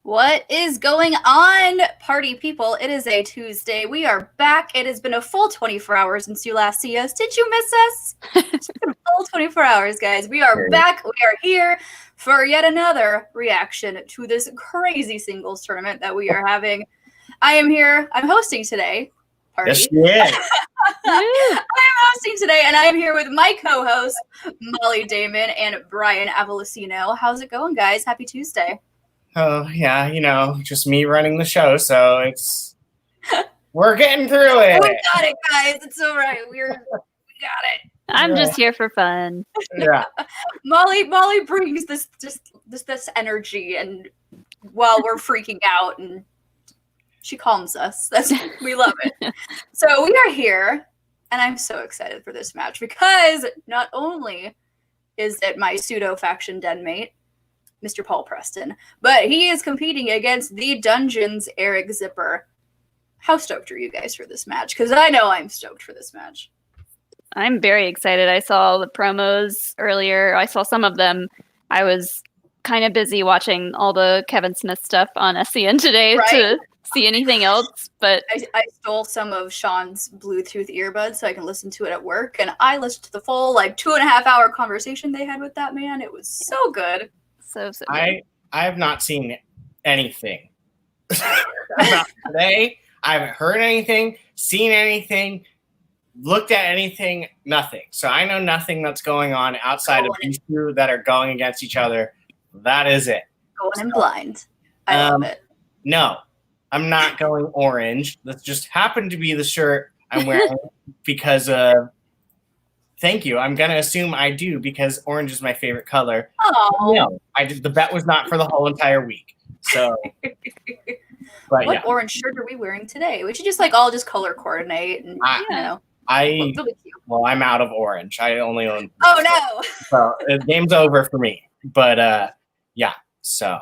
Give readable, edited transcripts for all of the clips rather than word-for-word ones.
What is going on, party people? It is a Tuesday. We are back. It has been a full 24 hours since you last see us. Did you miss us? It's been a full 24 hours, guys. We are back. We are here for yet another reaction to this crazy singles tournament that we are having. I am here. I'm hosting today. Party. Yes, she is. I am hosting today, and I am here with my co-hosts, Molly Damon and Brian Avalosino. How's it going, guys? Happy Tuesday. Oh, yeah, just me running the show, so we're getting through it. We got it, guys. It's all right. We got it. I'm just here for fun. Yeah. Molly brings this energy, and while we're freaking out, and she calms us. We love it. So we are here, and I'm so excited for this match because not only is it my pseudo faction den mate, Mr. Paul Preston, but he is competing against the Dungeons Eric Zipper. How stoked are you guys for this match? Because I know I'm stoked for this match. I'm very excited. I saw the promos earlier. I saw some of them. I was kind of busy watching all the Kevin Smith stuff on SCN today to see anything else. But I stole some of Sean's Bluetooth earbuds so I can listen to it at work, and I listened to the full 2.5 hour conversation they had with that man. It was so good. So good. I have not seen anything about today. I haven't heard anything, seen anything, looked at anything, nothing. So I know nothing that's going on outside of these two that are going against each other. That is it. Going in blind. I love it. No, I'm not going orange. That just happened to be the shirt I'm wearing because of... Thank you. I'm going to assume I do because orange is my favorite color. Oh. No, the bet was not for the whole entire week. So, but what orange shirt are we wearing today? We should just all color coordinate and Well, I'm out of orange. I only own. Oh no! So the game's over for me. But yeah. So.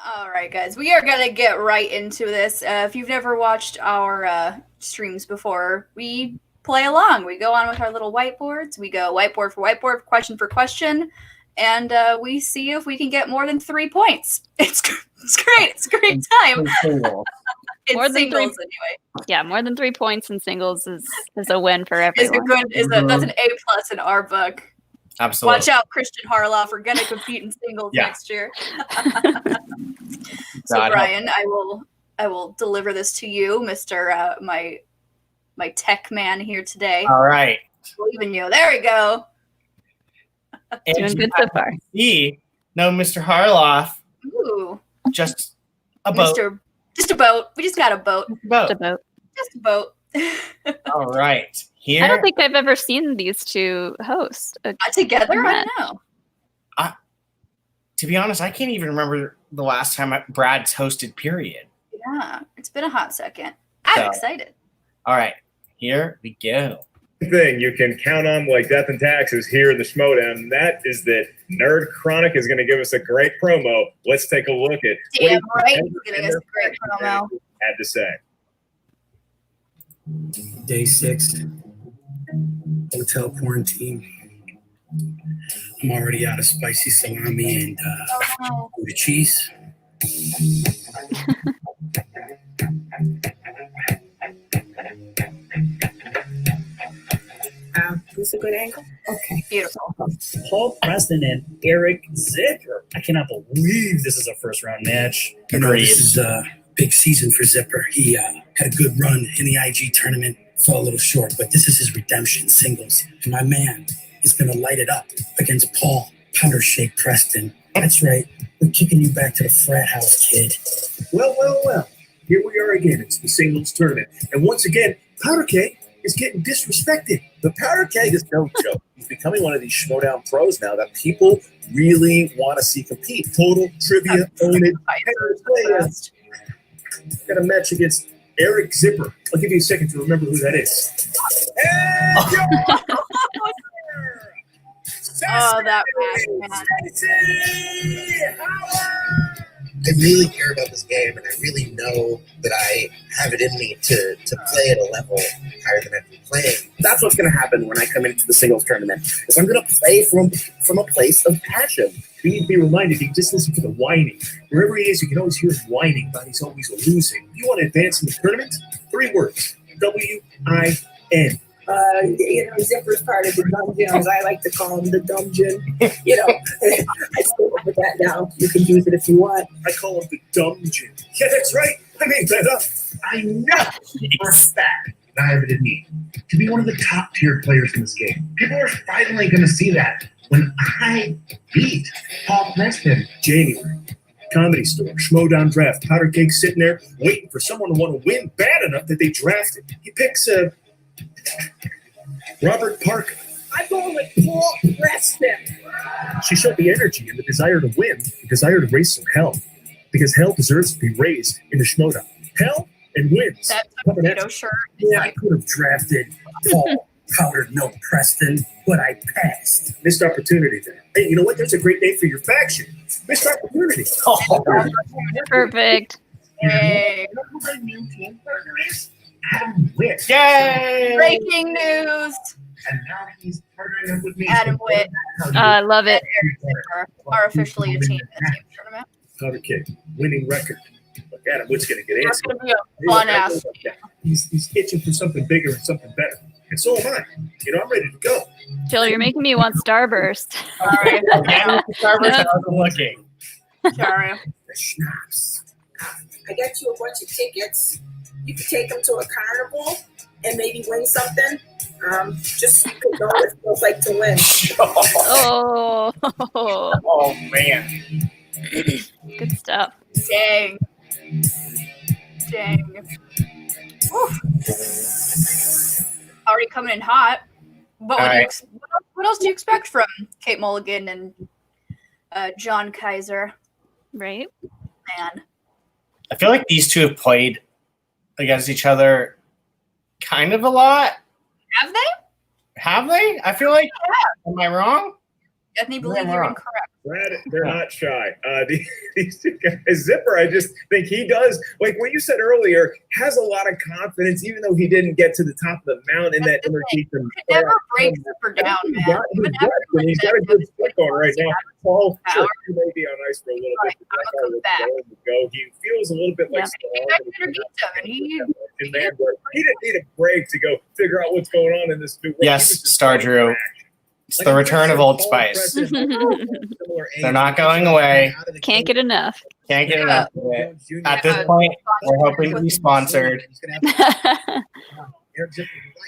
All right, guys, we are gonna get right into this. If you've never watched our streams before, we play along. We go on with our little whiteboards. We go whiteboard for whiteboard, question for question, and we see if we can get more than 3 points. It's great. It's a great time. It's more than singles, three, anyway. Yeah, more than 3 points in singles is a win for everyone. That's an A+ in our book. Absolutely. Watch out, Christian Harloff. We're gonna compete in singles next year. So Brian, I will deliver this to you, Mr. My tech man here today. All right. I believe in you. There we go. Doing good so far. No, Mr. Harloff. Ooh. Just a boat. Just a boat. We just got a boat. Just a boat. Just a boat. All right. Here. I don't think I've ever seen these two host together. I don't know. To be honest, I can't even remember the last time Brad's hosted. Period. Yeah, it's been a hot second. I'm excited. All right, here we go. Thing you can count on like death and taxes here in the Schmodown, and that is that Nerd Chronic is going to give us a great promo. Let's take a look at Damn right, he's giving us a great promo. Had to say. Day 6, hotel quarantine. I'm already out of spicy salami and Gouda cheese. This is a good angle? Okay. Beautiful. Paul Preston and Eric Zipper. I cannot believe this is a first round match. This is a big season for Zipper. He had a good run in the IG tournament, fell a little short, but this is his redemption singles. And my man is going to light it up against Paul Powder Shake Preston. That's right. We're kicking you back to the frat house, kid. Well. Here we are again. It's the singles tournament. And once again, Powder Cake is getting disrespected. The Powder Keg is no joke. He's becoming one of these Schmodown pros now that people really want to see compete. Total trivia, own it. Got a match against Eric Zipper. I'll give you a second to remember who that is. Oh, that match, man. I really care about this game, and I really know that I have it in me to play at a level higher than ever play. That's what's going to happen when I come into the singles tournament. Is I'm going to play from a place of passion. You need to be reminded, you just listen to the whining. Wherever he is, you can always hear him whining, but he's always losing. If you want to advance in the tournament, 3 words. W-I-N. Zipper's part of the dungeons. I like to call him the dungeon. I still with that now. You can use it if you want. I call him the dungeon. Yeah, that's right. I made that up. I know for a fact that I have it in me to be one of the top tier players in this game. People are finally going to see that when I beat Paul Preston. January. Comedy Store, Schmodown Draft, Powder Cake sitting there waiting for someone to want to win bad enough that they draft it. He picks Robert Parker. I'm going with Paul Preston. She showed the energy and the desire to win, the desire to raise some hell, because hell deserves to be raised in the Schmodown. Hell and wins. That Coming at potato you. shirt. Yeah, I could have drafted Paul Powdered Milk Preston, but I passed. Missed opportunity there. Hey, you know what? There's a great name for your faction. Missed opportunity. Perfect. Yay. You know who my new team partner is? Adam Witt. Yay! Breaking news. And now he's partnering up with me. Adam Witt. I love it. Are officially a team in the team tournament. Powder Cake, winning record. Look, Adam Witt's going to get That's antsy. going to be a fun ass. He's itching for something bigger and something better. And so am I. I'm ready to go. Jill, you're making me want Starburst. Sorry. Again, Starburst, I wasn't looking. Sorry. The schnapps. I got you a bunch of tickets. You can take them to a carnival and maybe win something. Just know what it feels like to win. Oh, Oh, man. good stuff. Dang. Whew. Already coming in hot. But what else do you expect from Kate Mulligan and John Kaiser? Right? Man. I feel like these two have played against each other kind of a lot. Have they? Have they? I feel like, am I wrong? Ethne believes you're incorrect. Brad, they're not shy. These two guys, Zipper, I just think he does, like what you said earlier, has a lot of confidence, even though he didn't get to the top of the mountain in that energy. You could never break Zipper down, man. He's got a good foot going right now. Paul, sure, he may be on ice for a little bit. But that guy was going to go. He feels a little bit like He didn't need a break to go figure out what's going on in this new world. Yes, Star Drew. It's the return of Old Spice. They're not going away. Can't get enough. Can't get enough of it. At this point, we're hoping to be sponsored. We'll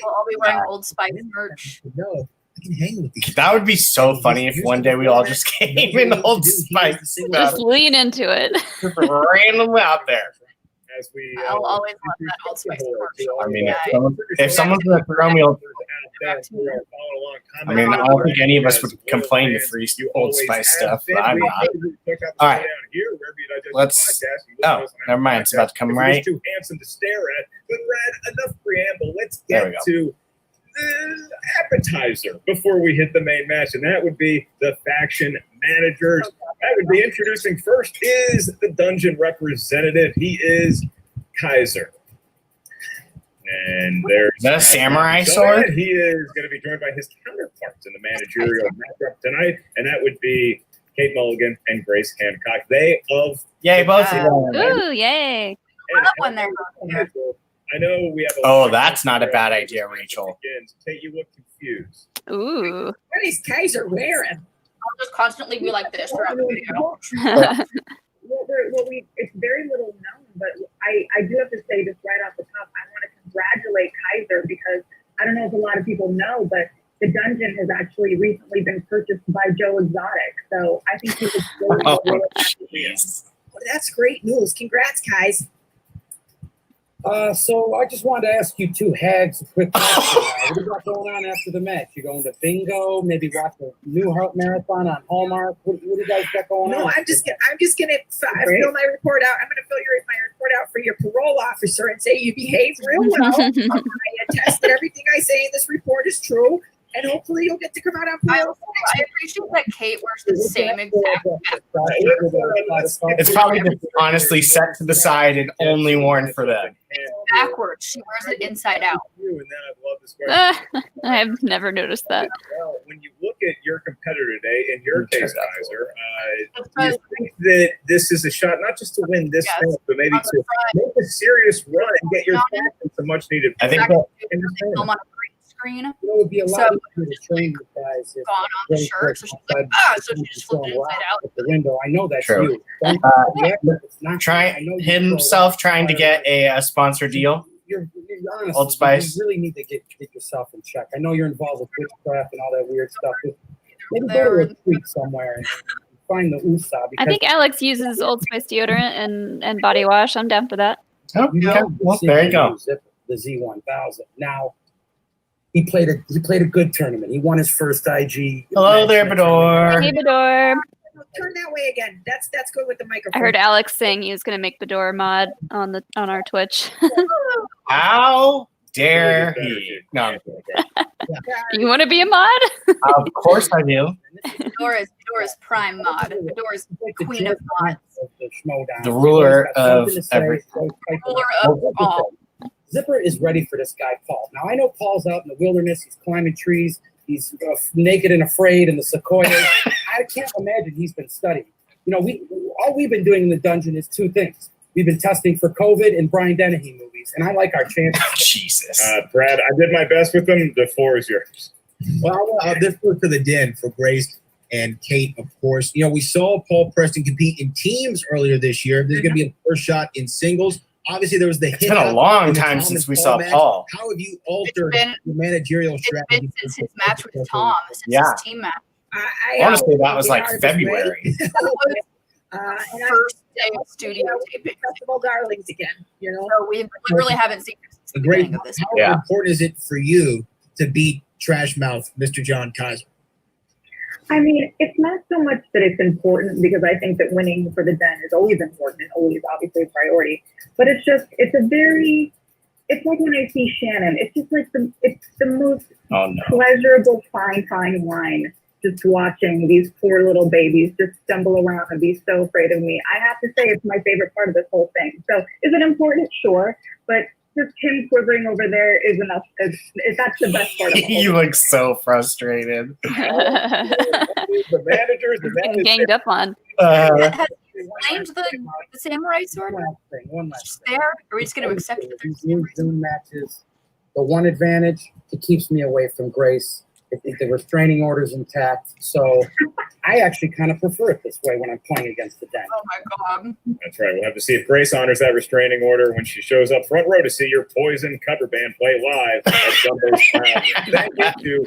all be wearing Old Spice merch. No, I can hang with these. That would be so funny if one day we all just came in Old Spice Just lean into it. randomly out there. As we, I'll always love that Old Spice commercial. I mean, if someone's going to throw me, I mean, I don't think any of us would complain to free Old Spice stuff, but I'm not. All right. Let's. Oh, never mind. It's about to come right. Too handsome to stare at. But Brad, enough preamble. Let's There we get go. to the appetizer before we hit the main match, and that would be the faction managers. I would be introducing first is the dungeon representative. He is Kaiser. And there's Is that a samurai sword? He is going to be joined by his counterparts in the managerial matchup tonight, and that would be Kate Mulligan and Grace Hancock. They of Yay, both of them. Ooh, yay. I love when they're here. I know we have. Oh, that's not a bad idea, Rachel. Kate, you look confused. Ooh. What is Kaiser wearing? I'll just constantly be like this throughout the video. It's very little known, but I do have to say this right off the top. I want to congratulate Kaiser because I don't know if a lot of people know, but the dungeon has actually recently been purchased by Joe Exotic. So I think he was really Jeez. Well, that's great news. Congrats, guys. So I just wanted to ask you two hags a quick question. What do you got going on after the match? You going to bingo? Maybe watch a New Heart Marathon on Hallmark? What do you guys got going on? No, I'm just gonna fill my report out. I'm gonna fill my report out for your parole officer and say you behaved real well. I attest that everything I say in this report is true. and hopefully you'll get to come out on I full. appreciate that Kate wears the same exact. It's probably just honestly set to the side and only worn for them. Backwards. She wears it inside out. And then I'd love this question. I've never noticed that. Well, when you look at your competitor today, in your case, Kaiser, do Because you think that this is a shot not just to win this Yes. match, but maybe On the to make a serious run and get your captain some much needed? I think Exactly. that Film on a green screen. It would be a lot So- easier to train you guys if Gone on the Grace shirt. works So she's like, outside so she and just flipped it throwing inside rocks out. at the window. I know that's True. you. Don't react, but it's not. I try know you himself throw trying to get a sponsor deal. You're honestly, Old Spice. You really need to get yourself in check. I know you're involved with witchcraft and all that weird stuff. But maybe go There. to a street somewhere and find the USA. I Because think Alex uses Old Spice deodorant and body wash. I'm down for that. Oh, you okay. know Well, there you go. The Z1000. Now he played a good tournament. He won his first IG. Hello there, Bador. Hey, Bador. Turn that way again. That's good with the I microphone. heard Alex saying he was going to make Bador mod on our Twitch. How dare he? No, I'm kidding. You want to be a mod? Of course I do. Fedora's prime mod. Fedora's queen of mods. The ruler of everything. Ruler of all. Zipper is ready for this guy, Paul. Now, I know Paul's out in the wilderness. He's climbing trees. He's naked and afraid in the sequoias. I can't imagine he's been studying. You know, all we've been doing in the dungeon is two things. We've been testing for COVID and Brian Dennehy movies, and I like our chances. Jesus. Brad, I did my best with them. The floor is yours. Well, this was for the den for Grace and Kate, of course. You know, we saw Paul Preston compete in teams earlier this year. There's going to be a first shot in singles. Obviously, there was the It's been a long time since we saw Paul. How have you altered been- your managerial It's strategy? been since his match with Tom, since Yeah. his team match. Honestly, that was like February. That was And the first day of studio taping. Festival darlings again. You know, So we literally haven't seen him since the Great. beginning of this. How Yeah. important is it for you to beat Trash Mouth, Mr. John Kaiser? I mean, it's not so much that it's important because I think that winning for the den is always important and always obviously a priority. But it's like when I see Shannon, it's just like it's the most Oh no. pleasurable fine wine just watching these poor little babies just stumble around and be so afraid of me. I have to say it's my favorite part of this whole thing. So is it important? Sure. But just him quivering over there is enough. That's the best part of the whole You look so frustrated. The managers, Ganged up on. Has he claimed the samurai sword? One last thing. One last Just thing. there? Or are we just going to accept it? These new Zoom matches, the one advantage, it keeps me away from Grace. The restraining order's intact. So I actually kind of prefer it this way when I'm playing against the den. Oh my god. That's right. We'll have to see if Grace honors that restraining order when she shows up front row to see your Poison cover band play live at Dumbo's Crown. Thank you to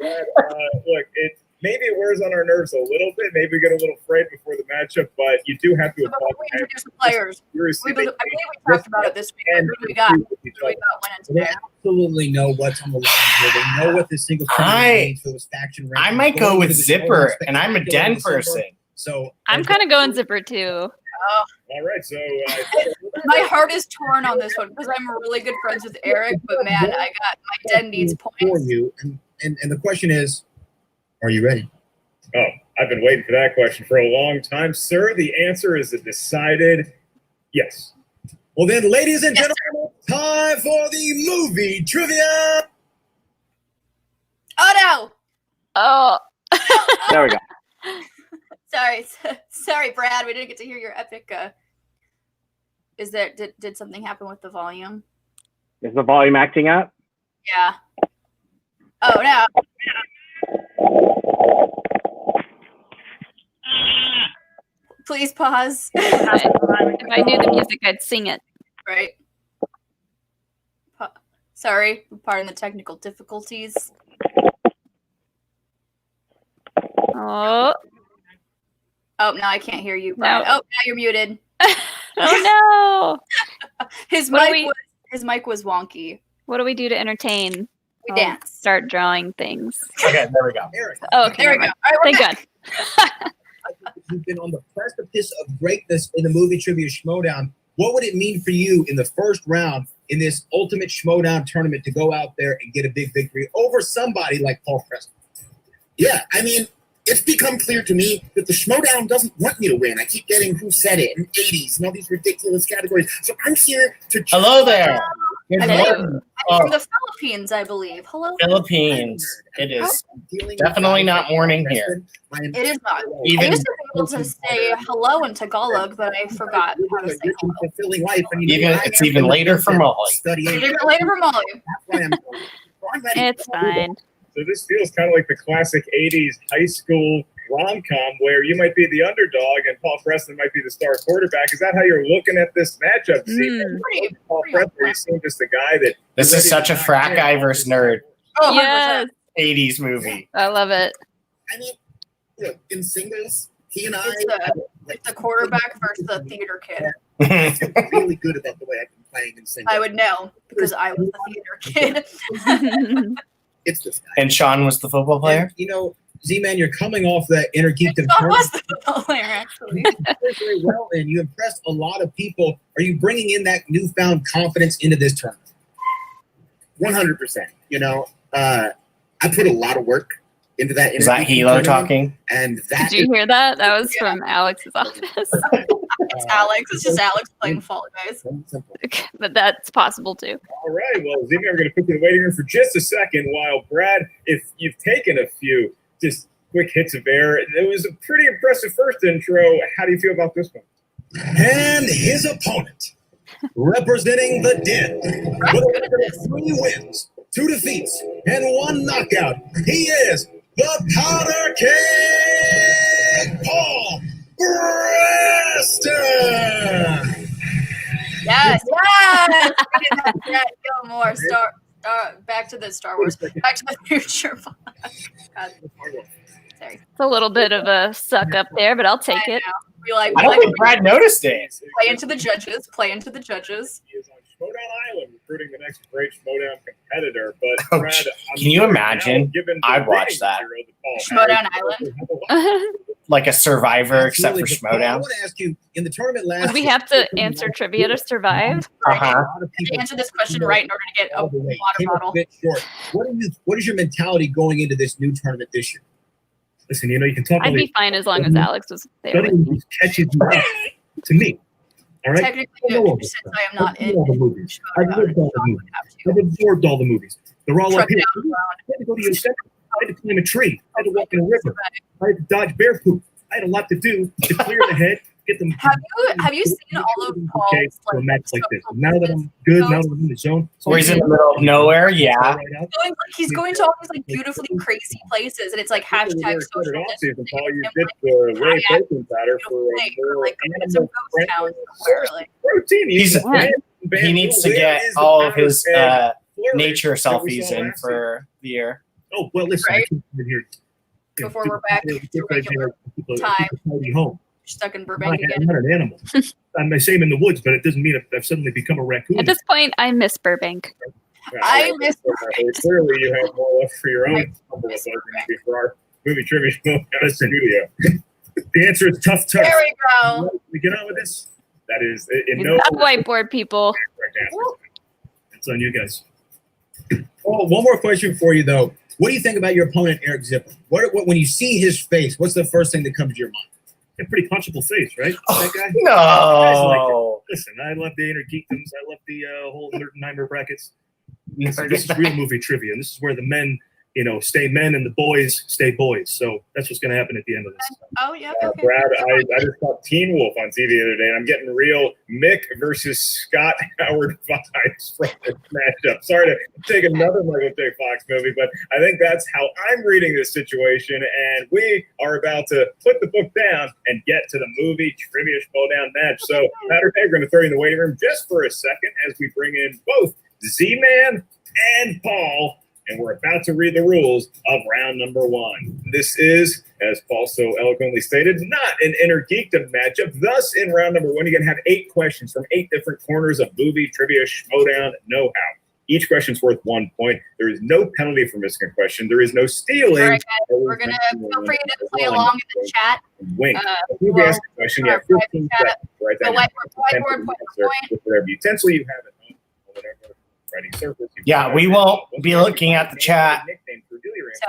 look, maybe it wears on our nerves a little bit. Maybe we get a little afraid before the matchup, but you do have to So before we introduce the players, I believe we talked about it this week. Who do we got? Who do we got winning They today? absolutely know what's on the line here. They know what the single means for those faction I rankings. might go Going with to the Zipper, total and I'm a spectacular den December. person. So I'm kind of going Zipper too. All right, so My heart is torn on this one because I'm really good friends with Eric, but man, my den needs for points. you, and the question is, are you ready? oh, I've been waiting for that question for a long time, sir. The answer is a decided yes. Well then, ladies and gentlemen, time for the movie trivia. Oh no! Oh. There we go. Sorry, Brad. We didn't get to hear your epic. Did something happen with the volume? Is the volume acting up? Yeah. Oh no! Please pause. If I knew the music, I'd sing it. Right. Sorry, pardon the technical difficulties. Oh. Oh, now I can't hear you, Brad. No. Oh, now you're muted. Oh no. His mic was wonky. What do we do to entertain? We dance. Start drawing things. Okay, there we go. Eric, Oh, okay. There we go. never All right, mind. we're Thank back. God. you've been on the precipice of greatness in the movie trivia Schmodown. What would it mean for you in the first round in this ultimate Schmodown tournament to go out there and get a big victory over somebody like Paul Preston? Yeah, I mean, it's become clear to me that the Schmodown doesn't want me to win. I keep getting who said it and 80s and all these ridiculous categories. So I'm here to. Hello there. Good Hello. morning. I'm from the Philippines, I believe. Hello. Philippines. It is definitely not morning here. It is not. I Even used to be able to say hello in Tagalog, but I forgot how to say hello. Fulfilling life, and it's even later for Molly. It's even later for Molly. It's fine. So this feels kind of like the classic 80s high school rom-com where you might be the underdog and Paul Preston might be the star quarterback. Is that how you're looking at this matchup? Paul Preston, you seem just the guy that... This is such a frat guy versus nerd Oh, Yes. 80s movie. I love it. I mean, look, in singles, he and I. It's the quarterback versus the theater kid. I feel really good about the way I've been playing in singles. I would know because I was the theater kid. It's this guy. And Sean was the football player? And, you know, Z-Man, you're coming off that Intergeekdom Sean was the football player, actually. You played very well, and you impressed a lot of people. Are you bringing in that newfound confidence into this tournament? 100%. You know, I put a lot of work into that. Is that Hilo talking? And that Did you hear that? That was from Alex's office. It's Alex. It's just Alex playing Fall Guys. But that's possible too. All right, well, Z-Man, we're going to put you in the waiting room for just a second while Brad, if you've taken a few just quick hits of air. It was a pretty impressive first intro. How do you feel about this one? And his opponent, representing the Den, with a record of 3 wins, 2 defeats, and 1 knockout, he is the Powder King, Paul Preston. Yes, yes. Gilmore, back to the Star Wars, Back to the Future. God. Sorry. It's a little bit of a suck up there, but I'll take it. I don't think Brad noticed it. Play into the judges. Play into the judges. He is on Schmodown Island recruiting the next great Schmodown competitor. But Brad, Can you imagine? I'd watch that. Schmodown Island. Like a Survivor, except for But I Schmodown. want to ask you, in the tournament last Would we have to answer trivia to survive? Uh-huh. To answer this question right in order to get a water bottle. What is your mentality going into this new tournament this year? Listen, you know, you can talk I'd about be fine as long as Alex was there. with studying me. these catches you up to me. All right? Technically, I know all this since stuff. I am not I've seen in all the movies. I've lived all the movies. I've absorbed all the movies. They're all up Truck here. down the I had to go to Yosemite. I had to climb a tree. I had to walk in a river. I had to dodge bear poop. I had a lot to do to clear the head, get them. Have you seen all of Paul's Okay, so a match like this. Now that I'm good, now that I'm in the zone. Where he's in the middle of nowhere, yeah. He's going to all these like beautifully crazy places, and it's like hashtag social Offseason, Paul, you did the whey protein powder for more animal friendly protein. He needs to get all of his nature selfies in for the year. Oh, well, listen. Right? I came in here before we're back to regular time. home. Stuck in I'm Burbank not again. an animal. I'm the same in the woods, but it doesn't mean I've suddenly become a raccoon. At this point, I miss Burbank. I miss Clearly, you have more love for your own for our movie trivia show at the studio. The answer is tough. There we go. We get on with this. That is in It's no not whiteboard, people. It's on you guys. Oh, one more question for you, though. What do you think about your opponent, Eric Zipper? What when you see his face, what's the first thing that comes to your mind? A pretty punchable face, right? That guy? No. Guys like it. Listen, I love the inner geekdoms. I love the whole Nerd brackets. This is real movie trivia, and this is where the men, you know, stay men and the boys stay boys. So that's what's going to happen at the end of this. Oh yeah. Okay. Brad, I just saw Teen Wolf on TV the other day, and I'm getting real Mick versus Scott Howard vibes from this matchup. Sorry to take another Michael J. Fox movie, but I think that's how I'm reading this situation, and we are about to put the book down and get to the movie trivia showdown match. So, Patrick, we're going to throw you in the waiting room just for a second as we bring in both Z-Man and Paul, and we're about to read the rules of round number 1. This is, as Paul so eloquently stated, not an inner geekdom matchup. Thus, in round number 1, you're going to have 8 questions from 8 different corners of movie trivia showdown know-how. Each question's worth 1 point. There is no penalty for missing a question. There is no stealing. All right, guys, we're gonna feel free to play along in the chat. Wink. If you ask a question, you have 15 seconds. Right, the whiteboard, point. with whatever utensil you have at home. writing surface. Yeah, we won't be looking at the chat.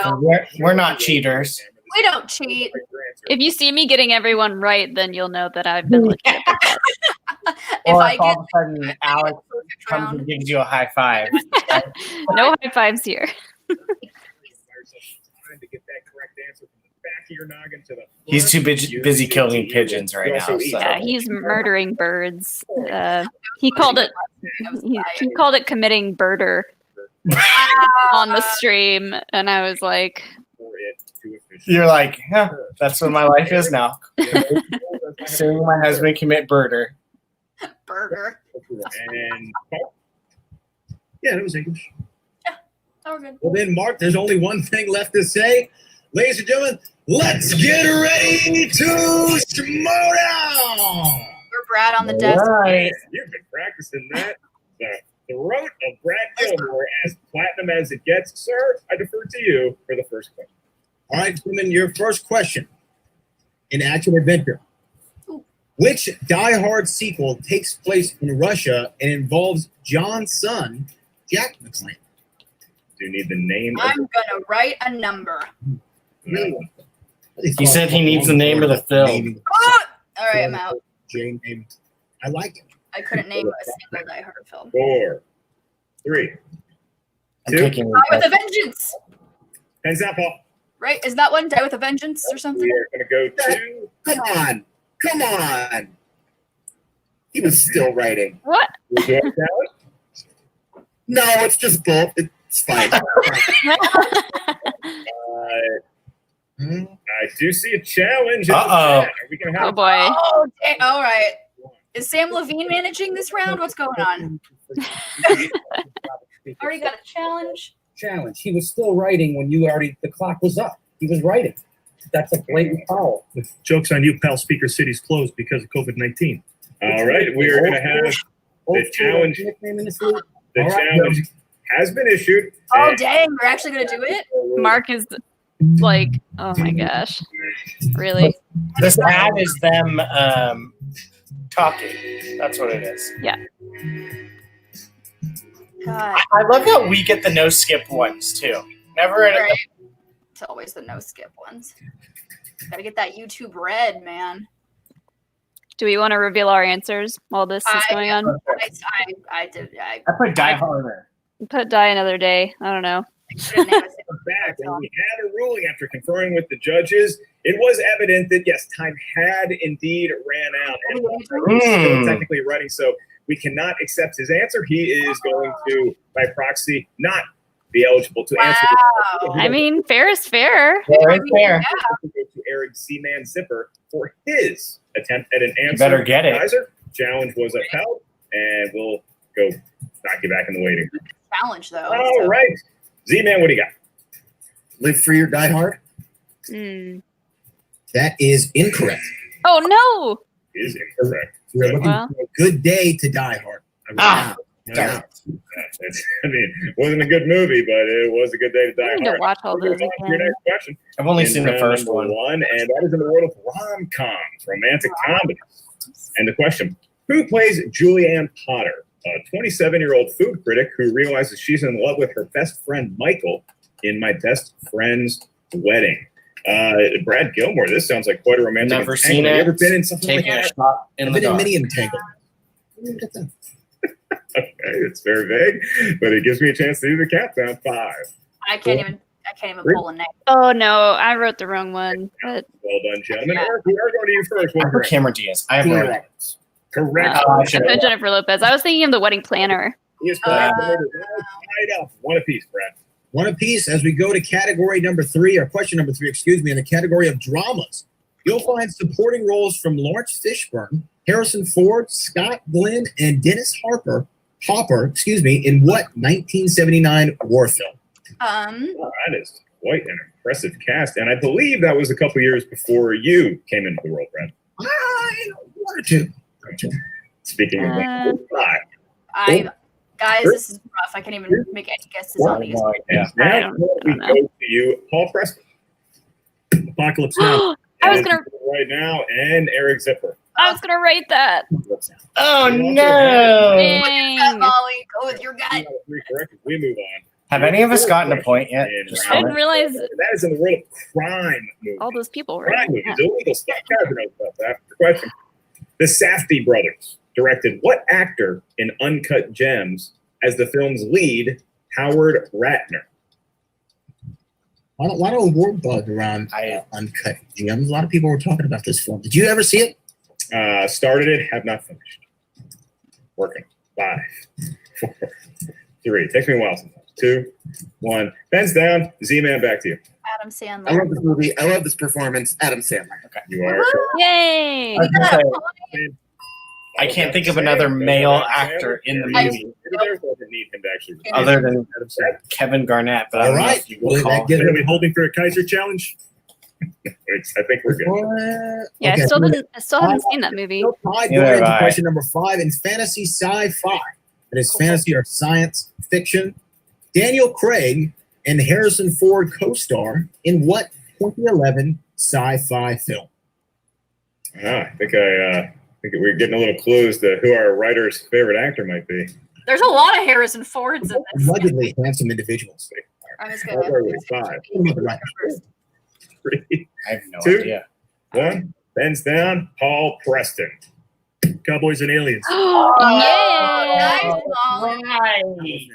So We're not cheaters. we don't cheat. If you see me getting everyone right, then you'll know that I've been looking at the chat. If Or I if all get of a sudden Alex perfect comes round, and gives you a high five. No high fives here. To get that correct answer from the back of your noggin to the He's too front. busy killing pigeons right now. So. Yeah, he's murdering birds. He called it committing birder on the stream, and I was like, You're like, yeah, that's what my life is now. Seeing my husband commit birder. burger. And Yeah, that was English. Oh, we're good. Well, then, Mark, there's only one thing left to say. Ladies and gentlemen, let's get ready to schmo down. We're Brad on the desk. Right. you've been practicing that. The throat of Brad Gilmore, as platinum as it gets. Sir, I defer to you for the first question. All right, gentlemen, your first question in action adventure. Which Die Hard sequel takes place in Russia and involves John's son, Jack McClane? Do you need the name? I'm gonna write a number. He said he needs the name of the film. Ah! All right, I'm out. Jane name. I like it. I couldn't name a single Die Hard film. 4, 3, I'm 2. taking Die with a Vengeance. Hands up, Paul. Right? Is that one Die with a Vengeance or something? We are going to go to. Come on. Come on. He was still writing. what? Would you like that? No, it's just bull. It's fine. I do see a challenge. in the Uh-oh. chat. Are we going to Oh have boy. Oh, dang. All right. Is Sam Levine managing this round? What's going on? Already got a challenge. Challenge. He was still writing when the clock was up. He was writing. That's a blatant foul. Joke's on you, pal. Speaker City's closed because of COVID-19. All right, we are going to have the challenge. Nickname in this league. The All right, challenge has been issued. Oh, and dang. We're actually going to do it? Mark is like, oh my gosh. Really? This ad is them talking. That's what it is. Yeah. God. I love that we get the no skip ones too. Never in Right. It's always the no skip ones. Gotta get that YouTube red, man. Do we want to reveal our answers while this is going on? I did. I put Die Harder. Put Die another day. I don't know. couldn't name a single back and film. we had a ruling after conferring with the judges. It was evident that yes, time had indeed ran out, and he's still technically running. So we cannot accept his answer. He is going to, by proxy, not be eligible to answer. Wow. I mean, fair is fair. Fair is fair. Go to Eric Seaman Zipper for his attempt at an answer. Better get it. Kaiser. Challenge was upheld, and we'll go knock you back in the waiting room. Challenge though. All right, Z-Man, what do you got? Live Free or Die Hard? Hmm. That is incorrect. Oh no. Is incorrect. We're looking Well. for a good day to Die Hard. Yeah. I mean, it wasn't a good movie, but it was a good day to die I need to hard. watch all We're those gonna move on to your again. next question. I've only In seen the round first number one. and that is in the world of rom-coms, romantic comedies. And the question, who plays Julianne Potter, a 27-year-old food critic who realizes she's in love with her best friend Michael in My Best Friend's Wedding? Brad Gilmore, this sounds like quite a romantic Never entanglement. seen Have it. you ever been in something Taking like a that? shot in I've the been in dark. many entanglements. Okay, it's very vague, but it gives me a chance to do the countdown. 5. I can't even pull a name. Oh no, I wrote the wrong one. But Well done, gentlemen. Eric, we are going to you first. I put Cameron Diaz. I have no idea. Correct. I I should put Jennifer Lopez. I was thinking of The Wedding Planner. He is correct. Tied up. One apiece, Brad. One apiece as we go to category number 3, or question number 3, excuse me, in the category of dramas. You'll find supporting roles from Lawrence Fishburne, Harrison Ford, Scott Glenn, and Dennis Hopper, in what 1979 war film? Oh, that is quite an impressive cast, and I believe that was a couple years before you came into the world, Brad. One or two. Speaking of Guys, this is rough. I can't even make any guesses on these. now we go to you, Paul Preston. Apocalypse Now. I was gonna. Right now, and Eric Zipper. I was gonna write that. Oh no! Dang. Molly, go with your gut. We move on. Have any of us gotten a point yet? Just I didn't comment. realize That is in the world of crime movies. all those people were. Crime in movies, that. illegal stuff. Gotta know about that. Question. The Safdie brothers directed what actor in Uncut Gems as the film's lead, Howard Ratner? A lot of award buzz around Uncut Gems. A lot of people were talking about this film. Did you ever see it? Started it, have not finished. Working. 5, 4, 3. Takes me a while sometimes. 2, 1. Pens down. Z-Man, back to you. Adam Sandler. I love this movie. I love this performance. Adam Sandler. Okay. You are. Yay! I can't think of another male actor in the movie Need him to actually other than Kevin Garnett. But I don't know if you will call Are we holding for a Kaiser challenge? I think we're good. Yeah, Okay. I still haven't seen that movie. Still tied Neither going have into I. question number 5 in fantasy sci-fi. It is fantasy or science fiction. Daniel Craig and Harrison Ford co-star in what 2011 sci-fi film? I think we're getting a little clues to who our writer's favorite actor might be. There's a lot of Harrison Fords in this. Allegedly handsome individuals. I'm just I'll gonna. go with 5, 3, I have no 2, idea. 1. Pens down. Paul Preston. Cowboys and Aliens. Oh, Yay! nice, Molly.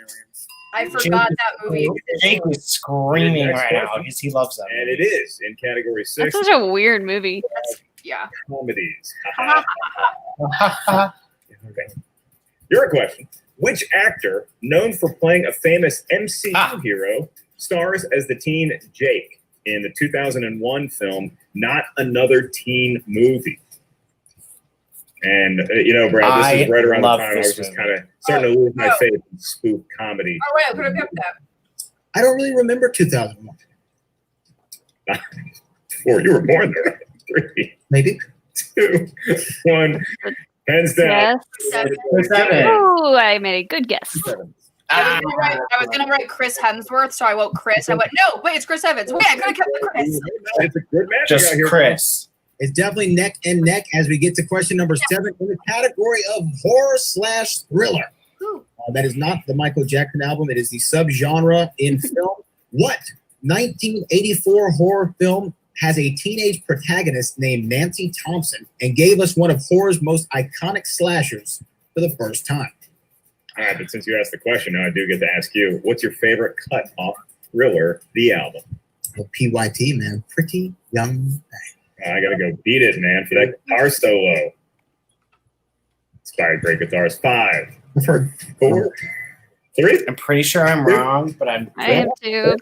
I forgot that movie. Jake is screaming right now because he loves that. And it is in category 6. That's such a weird movie. Yeah. Comedies. movie. Your question. Which actor, known for playing a famous MCU hero, stars as the teen Jake in the 2001 film Not Another Teen Movie? And, Brad, this is right around the time I was just kind of starting to lose my faith in spoof comedy. Oh, wait, put it up there. I don't really remember 2001. 4, you were born there. 3, Maybe. 2, 1. Hands down. Yes. 7. Ooh, I made a good guess. I was gonna write Chris Hemsworth, so I wrote Chris. I went, no, wait, it's Chris Evans. Wait, I could have kept the Chris. It's a good match. Just Chris. It's definitely neck and neck as we get to question number 7 in the category of horror/thriller. That is not the Michael Jackson album. It is the subgenre in film. What 1984 horror film has a teenage protagonist named Nancy Thompson and gave us one of horror's most iconic slashers for the first time? All right, but since you asked the question, now I do get to ask you, what's your favorite cut off Thriller, the album? Oh, PYT, man. Pretty Young Thing. I got to go beat it, man, for that guitar solo. Inspired great guitars. 5, I've heard 4, 3. I'm pretty sure I'm wrong, but I'm. I am too.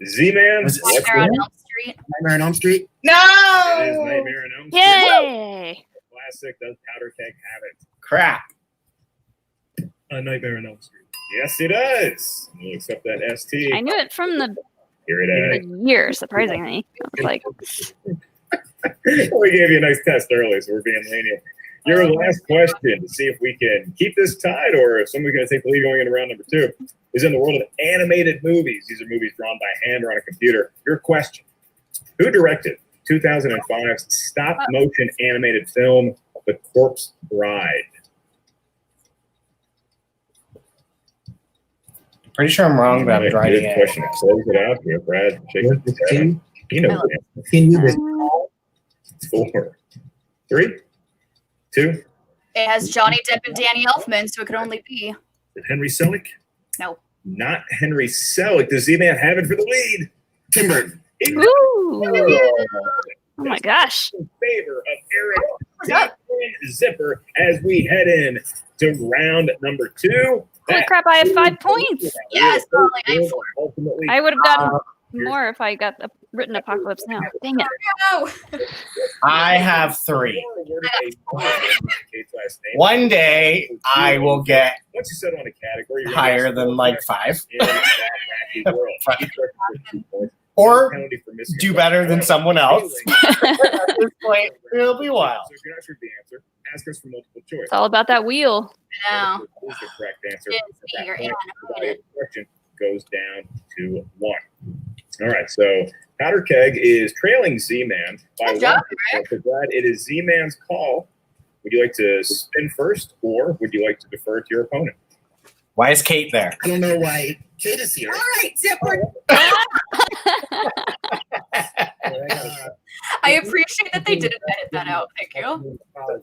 Z-Man. Was it What's Nightmare on it? Elm Street. Nightmare on Elm Street. No! It is Nightmare on Elm Street. Yay! Classic. Does Powder Keg have it? Crap. Nightmare on Elm Street. Yes, it does. We'll accept that ST. I knew it from the Here it is. year, surprisingly. I was like, We gave you a nice test early, so we're being lenient. Your last question to see if we can keep this tied or if somebody's going to take the lead going into round number 2 is in the world of animated movies. These are movies drawn by hand or on a computer. Your question. Who directed 2005's stop-motion animated film, The Corpse Bride? Pretty sure I'm wrong, but I'm Good writing it. question. Close it out here, Brad. Shake it. You know the answer. Can you this? 4, 3, 2. It has Johnny Depp and Danny Elfman, so it could only be. Henry Selick. No. Not Henry Selick. Does Z-Man have it for the lead? Tim Burton. ooh! Oh my gosh! In favor of Eric Zipper as we head in to round number 2. Holy crap! I have 5 points. Yes, Molly, I have 4. Ultimately, I would have gotten more if I got the written Apocalypse Now. Dang it! No. I have 3. One day I will get Once you settle on a category, you're higher gonna than like 5, in that wacky world. or Penalty for missing do a better than question. someone else. At this point, it'll be wild. So if you're not sure of the answer, ask us for multiple choice. It's all about that wheel. No. What is the correct answer? It's At that me or point, Anna. the question goes down to 1. All right, so Powder Keg is trailing Z-Man by Good job, 1. So Brad, it is Z-Man's call Would you like to spin first, or would you like to defer to your opponent? Why is Kate there? I don't know why Kate is here. All right, Zipper. I appreciate that they didn't edit that out. Thank you.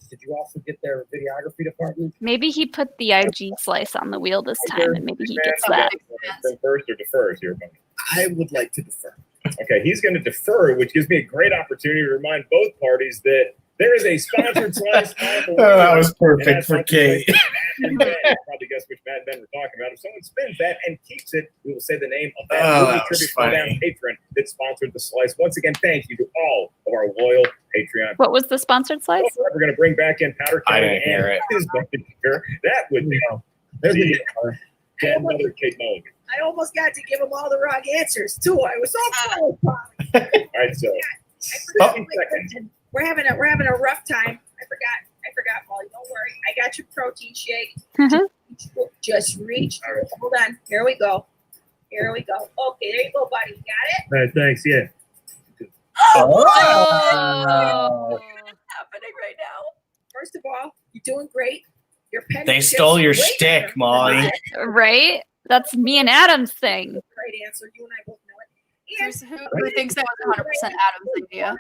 Did you also get their videography department? Maybe he put the IG slice on the wheel this time, and maybe he gets that. Spin first or defer to your opponent? I would like to defer. Okay, he's going to defer, which gives me a great opportunity to remind both parties that there is a sponsored slice on the wheel. Oh, that was perfect for Kate. Matt and Ben, probably guess which Matt and Ben we're talking about. If someone spins that and keeps it, we will say the name of that Oh, movie that was tribute funny. patron that sponsored the slice. Once again, thank you to all of our loyal Patreon. What was the sponsored slice? We're going to bring back in Powder I County didn't hear and it. his manager. That would be another Kate Mulligan. I almost got to give him all the wrong answers too. I was so proud. All right, so I forgot. We're having a rough time. I forgot, Molly. Don't worry. I got your protein shake. Just reach. Hold on. Here we go. Okay, there you go, buddy. You got it? All right, thanks. Yeah. Oh. Happening right now. First of all, you're doing great. Your pen. They stole your shtick, Molly. Right? That's me and Adam's thing. Great answer. You and I both know it. Who thinks that was 100% Adam's idea?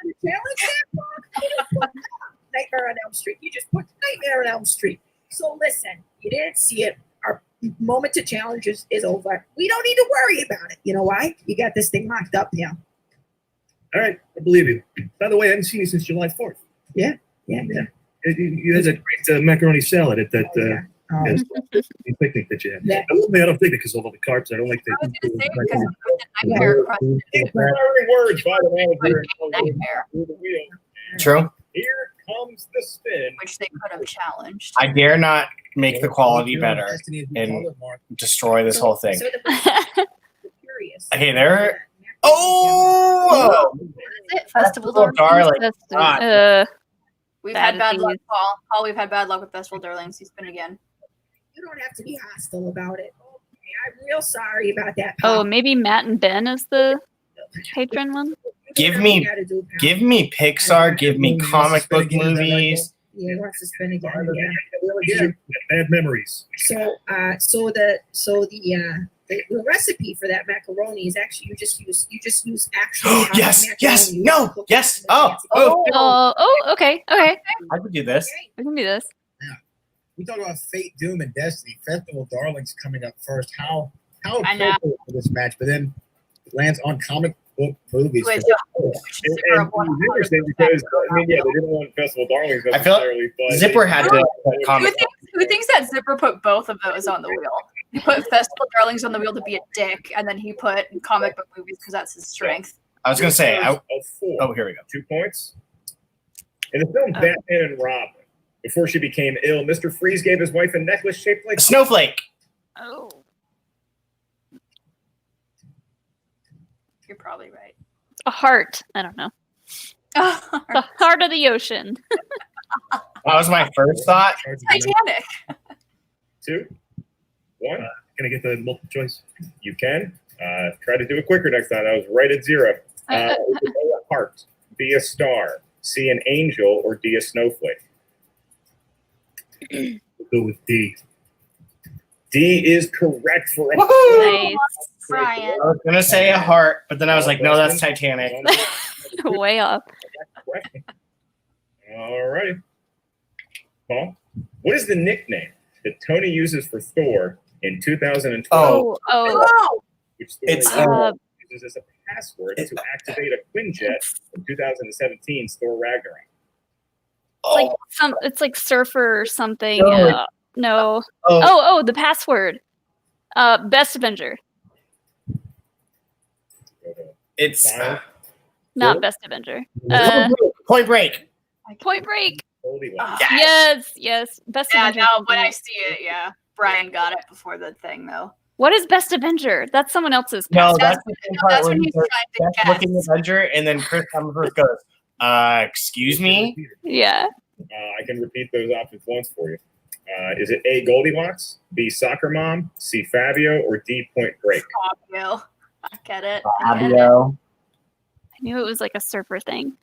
Nightmare on Elm Street. You just put Nightmare on Elm Street. So listen, you didn't see it. Our moment to challenge is over. We don't need to worry about it. You know why? You got this thing locked up now. All right, I believe you. By the way, I haven't seen you since July 4th. Yeah. You had that great macaroni salad at that picnic that you had. Yeah. I don't think it because of all the carbs. I don't like I was the. going to say because of the nightmare question. Inspiring words by the manager. Nightmare. True. Here comes the spin. Which they could have challenged. I dare not make the quality better and destroy this whole thing. Okay, there. Oh! What is it? Festival Darling. We've Bad had bad luck, disease. Paul. Paul, we've had bad luck with Festival Darlings. He's been again. You don't have to be hostile about it. Okay, I'm real sorry about that. Oh, Pop. maybe Matt and Ben is the patron one? Give me Pixar, give me comic book movies. Yeah, he wants to spin again. Yeah, bad memories. So the recipe for that macaroni is actually you just use actual Yes, yes, macaroni. no, yes. Oh, Okay. I could do this. We can do this. We talk about Fate, Doom, and Destiny. Festival Darlings coming up first. How I know. appropriate for this match, but then it lands on comic book movies. Which And it's interesting because they didn't want Festival Darlings I feel necessarily, but Zipper had to put Who comic. thinks that Zipper put both of those on the wheel? He put Festival Darlings on the wheel to be a dick, and then he put comic book movies because that's his strength. I was gonna say. of four. Oh, here we go. 2 points. In the film Batman and Robin, before she became ill, Mr. Freeze gave his wife a necklace shaped like A snowflake. Oh. You're probably right. A heart. I don't know. The heart of the ocean. That was my first thought. Titanic. 2, 1. Can I get the multiple choice? You can. Try to do it quicker next time. I was right at 0. Is it A, a heart, B, a star, C, an angel, or D, a snowflake? We'll go with D. D is correct for a Nice. Brian. I was gonna say a heart, but then I was like, no, that's Titanic. Way up. All righty. Paul, what is the nickname that Tony uses for Thor in 2012? Oh. Which Thor It's, uses as a password to activate a Quinjet in 2017's Thor Ragnarok. It's like surfer or something. No. No. Oh. The password. Best Avenger. It's Not Best Avenger. Point Break. Point Break. Goldilocks. Yes. Best Yeah, Avenger. now when I see it, yeah. Brian got it before the thing, though. What is Best Avenger? That's someone else's. No, password. that's the same part that's where when he's he's trying to best looking Avenger, and then Chris Hemsworth goes, excuse me? Yeah. I can repeat those options once for you. Is it A, Goldilocks, B, Soccer Mom, C, Fabio, or D, Point Break? Fabio. I get it. Fabio. I knew it was like a surfer thing.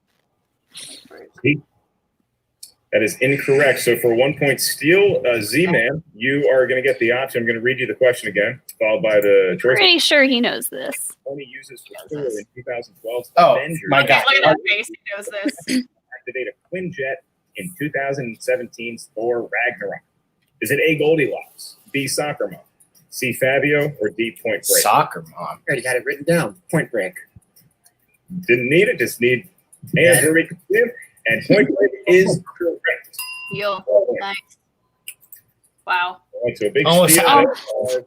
That is incorrect. So for 1 point steal, Z-Man, you are going to get the option. I'm going to read you the question again, followed by the choice. Pretty sure he knows this. Only uses for Thor in 2012's Oh, Avengers. my God. Look at that face. He knows this. Activate a Quinjet in 2017's Thor Ragnarok. Is it A, Goldilocks, B, Soccer Mom, C, Fabio, or D, Point Break? Soccer Mom. Already got it written down. Point Break. Didn't need it, just need A, and Point Break is correct. Deal. Nice. Wow. Right, so a big Almost steal. had Almost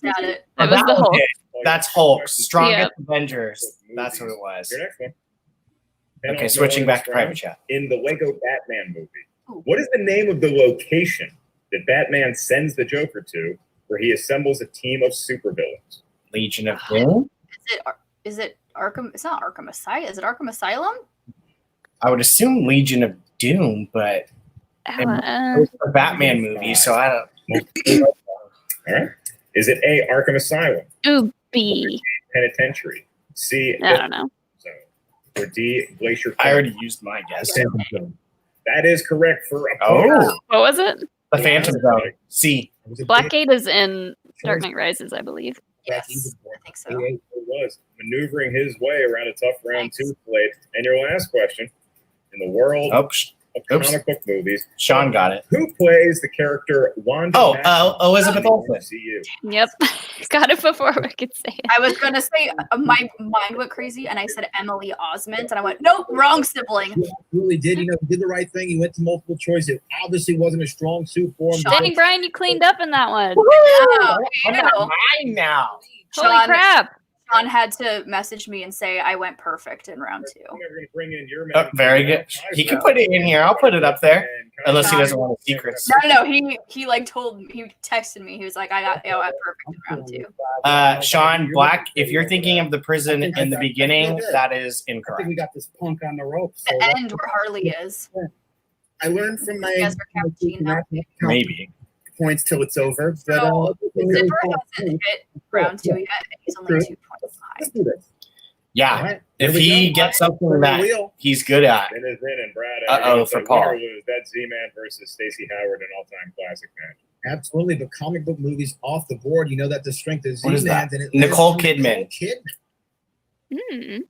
had it. That was the Hulk. That's Hulk. Strongest Yep. Avengers. That's what it was. Your next one. Okay, switching back to private chat. In the Lego Batman movie, what is the name of the location that Batman sends the Joker to where he assembles a team of supervillains? Legion of Doom? Is it Arkham? It's not Arkham Asylum. Is it Arkham Asylum? I would assume Legion of Doom, but it's a Batman movie, so I don't. All right. Is it A, Arkham Asylum? Ooh, B. Penitentiary. C, I don't know. Zone, or D, Glacier? I already used my guess. That is correct for a point. Oh, What was it? the Phantom Zone. C. Blackgate is in Dark Knight Rises, I believe. Yes, I think so. It was maneuvering his way around a tough round two blade. And your last question: in the world of comic book movies, Sean got it. Who plays the character Wanda? Elizabeth Olsen. Yep. Got it before I could say it. I was gonna say my mind went crazy, and I said Emily Osment, and I went, nope, wrong sibling. He absolutely did. He did the right thing. He went to multiple choice. It obviously wasn't a strong suit for him. Dang, Brian, you cleaned up in that one. I got mine now. Holy crap. Sean had to message me and say I went perfect in round 2. Very good. He can put it in here. I'll put it up there. Unless he doesn't want a secret. No. He like told me. He texted me. He was like, I got perfect in round 2. Sean Black, if you're thinking of the prison in the beginning, that is I incorrect. think we got this punk on the ropes. The end where Harley is. I learned from my Yes, we're cappuccino. Maybe. points till it's over. But, So Zipper hasn't hit round 2 yet, and he's only 2 points behind. Yeah. Right. If Here we he go. gets something Turn the that wheel. he's good at. It is in, and Brad. Uh-oh, for Paul. That's Z-Man versus Stacey Howard, an all-time classic match. Absolutely, but comic book movies off the board. You know that the strength is What is Z-Man's, that? and it Nicole lands on Kidman.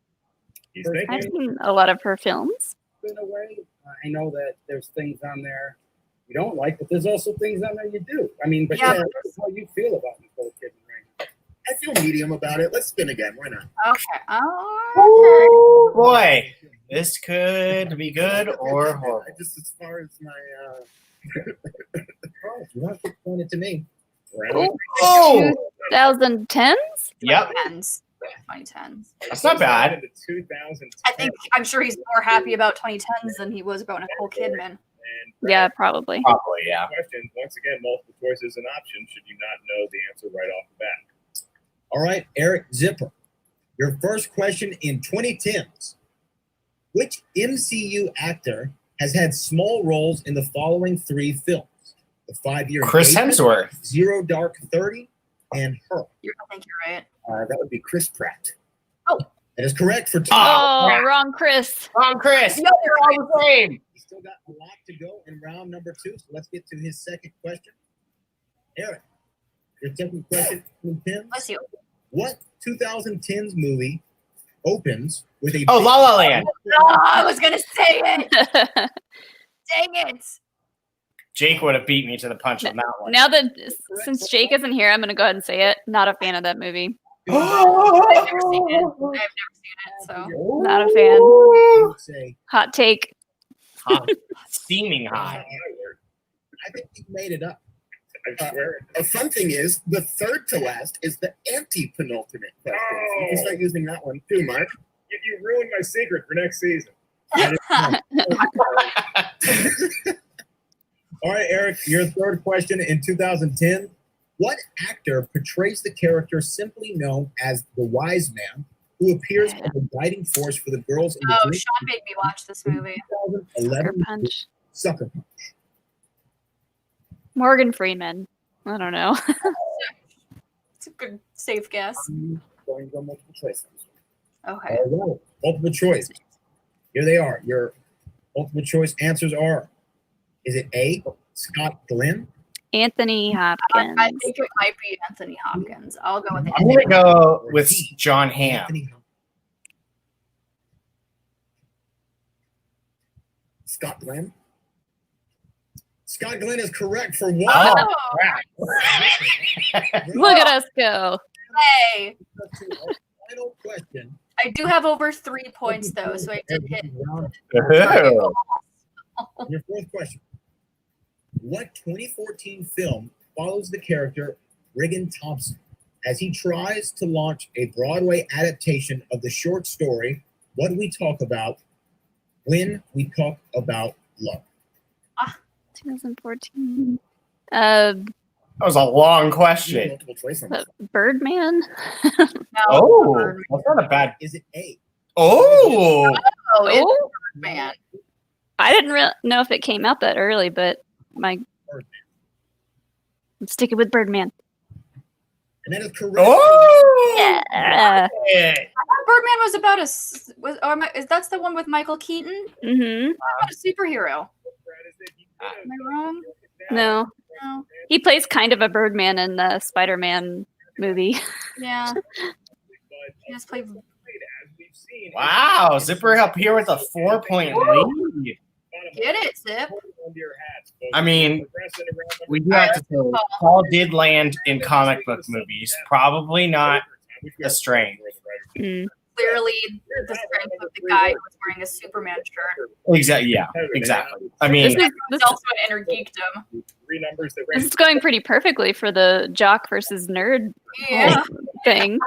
He's I've thinking. seen a lot of her films. In a way, I know that there's things on there you don't like, but there's also things on there you do. I mean, but Yeah. that's how you feel about Nicole Kidman right I feel medium about it. Let's spin again. Why not? Okay. Oh, boy. This could be good or horrible. Just as far as my Oh, if you want to point it to me. Oh! 2010s? Yep. 2010s. That's not bad. I'm sure he's more happy about 2010s than he was about Nicole Kidman. Yeah, probably. Probably, yeah. Questions. Once again, multiple choice is an option should you not know the answer right off the bat. All right, Eric Zipper. Your first question in 2010s. Which MCU actor has had small roles in the following 3 films? The 5-Year Chris Engagement, Hemsworth. Zero Dark 30, and Her. I think you're right. that would be Chris Pratt. Oh. That is correct for 2. Oh, wrong Chris. Wrong Chris. No, they're all the same. He's still got a lot to go in round number 2, so let's get to his second question. Eric, your second question in 10. Bless you. What 2010s movie opens with a... Oh, La La Land. Oh, I was going to say it. Dang it. Jake would have beat me to the punch on that one. Now that since Jake isn't here, I'm going to go ahead and say it. Not a fan of that movie. I've never seen it. I've never seen it, so. Not a fan. Say, Hot take. Hot. Steaming hot. I think you made it up. I swear. A fun thing is, the third to last is the anti-penultimate question. So you can start using that one too, Mark. You ruined my secret for next season. All right, Eric, your third question in 2010. What actor portrays the character simply known as the Wise Man, who appears as a guiding force for the girls in the Oh, Sean made me watch this movie. 2011 Punch. Sucker Punch? Morgan Freeman. I don't know. It's a good, safe guess. Going to go multiple choice. Okay. All right, multiple choice. Here they are. Your multiple choice answers are Is it A, Scott Glenn? Anthony Hopkins. I think it might be Anthony Hopkins. I'll go with I'm Anthony. gonna go with John Hamm. Anthony Hopkins. Scott Glenn? Scott Glenn is correct for one. Oh, Look at us go. Hey, Final question. I do have over 3 points though, so I did hit. Ew. Your fourth question. What 2014 film follows the character Regan Thompson as he tries to launch a Broadway adaptation of the short story What We Talk About When We Talk About Love? 2014. That was a long question. Multiple choice on The this. Birdman. No, Oh, that's not a bad. Is it A? Oh, Oh, it's Oh, man. I didn't know if it came out that early, but I'm sticking with Birdman. And that is correct. oh, Yeah. yeah. I thought Birdman was about is that's the one with Michael Keaton? Mm-hmm. About a superhero. Am I wrong? No. No. He plays kind of a Birdman in the Spider-Man movie. Yeah. He just played. Wow, Zipper up here with a 4-point lead. Get it, Zip. I mean, we do have to say Paul did land in comic book movies. Probably not a strength. Mm. Clearly, the strength of the guy who was wearing a Superman shirt. Exactly. Yeah. Exactly. I mean, This It's also an inner geekdom. This is going pretty perfectly for the jock versus nerd Yeah. thing.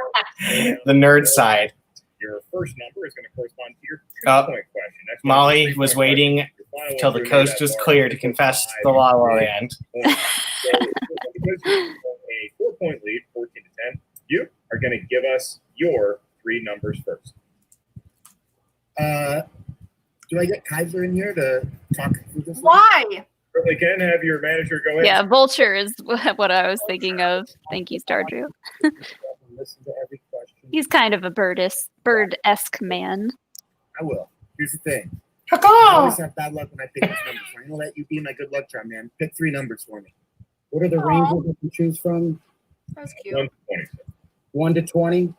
the nerd side. Your first number is going to correspond to your Oh, 2-point question. Next one Molly is a was 3-point waiting question. Your final till one the is coast that was bar clear to is confess 5, the La La 3 Land. points. So, because you have a 4-point lead, 14 to 10, you are going to give us your 3 numbers first. Do I get Kaiser in here to talk through this? Why? Certainly can have your manager go ahead. Yeah, Vulture is what I was thinking of. Thank you, Stardrew. Listen to every question. He's kind of a bird-esque man. I will. Here's the thing. Come I always on. have bad luck when I pick these numbers. I'm gonna let you be my good luck charm, man. Pick 3 numbers for me. What are the Aw. ranges that you choose from? That was 1 cute. to 20. 1 to 20.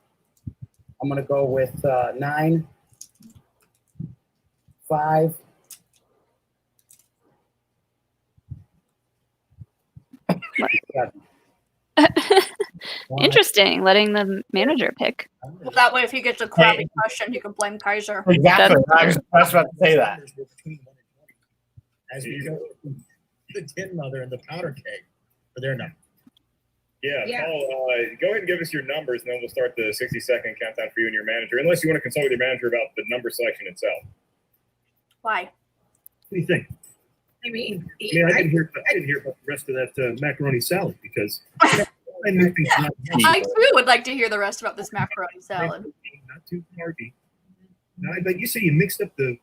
I'm gonna go with 9, 5, 7. Interesting, letting the manager pick. Well, that way, if he gets a crappy question, he can blame Kaiser. Exactly. I was about to say that. As we go, the tin mother and the powder keg for their number. Yeah, Yeah. Paul, go ahead and give us your numbers, and then we'll start the 60-second countdown for you and your manager, unless you want to consult with your manager about the number selection itself. Why? What do you think? I mean, I mean, I didn't hear about the rest of that macaroni salad because I knew things not I too would like to hear the rest about this macaroni salad. not too hearty. No, but you say you mixed up the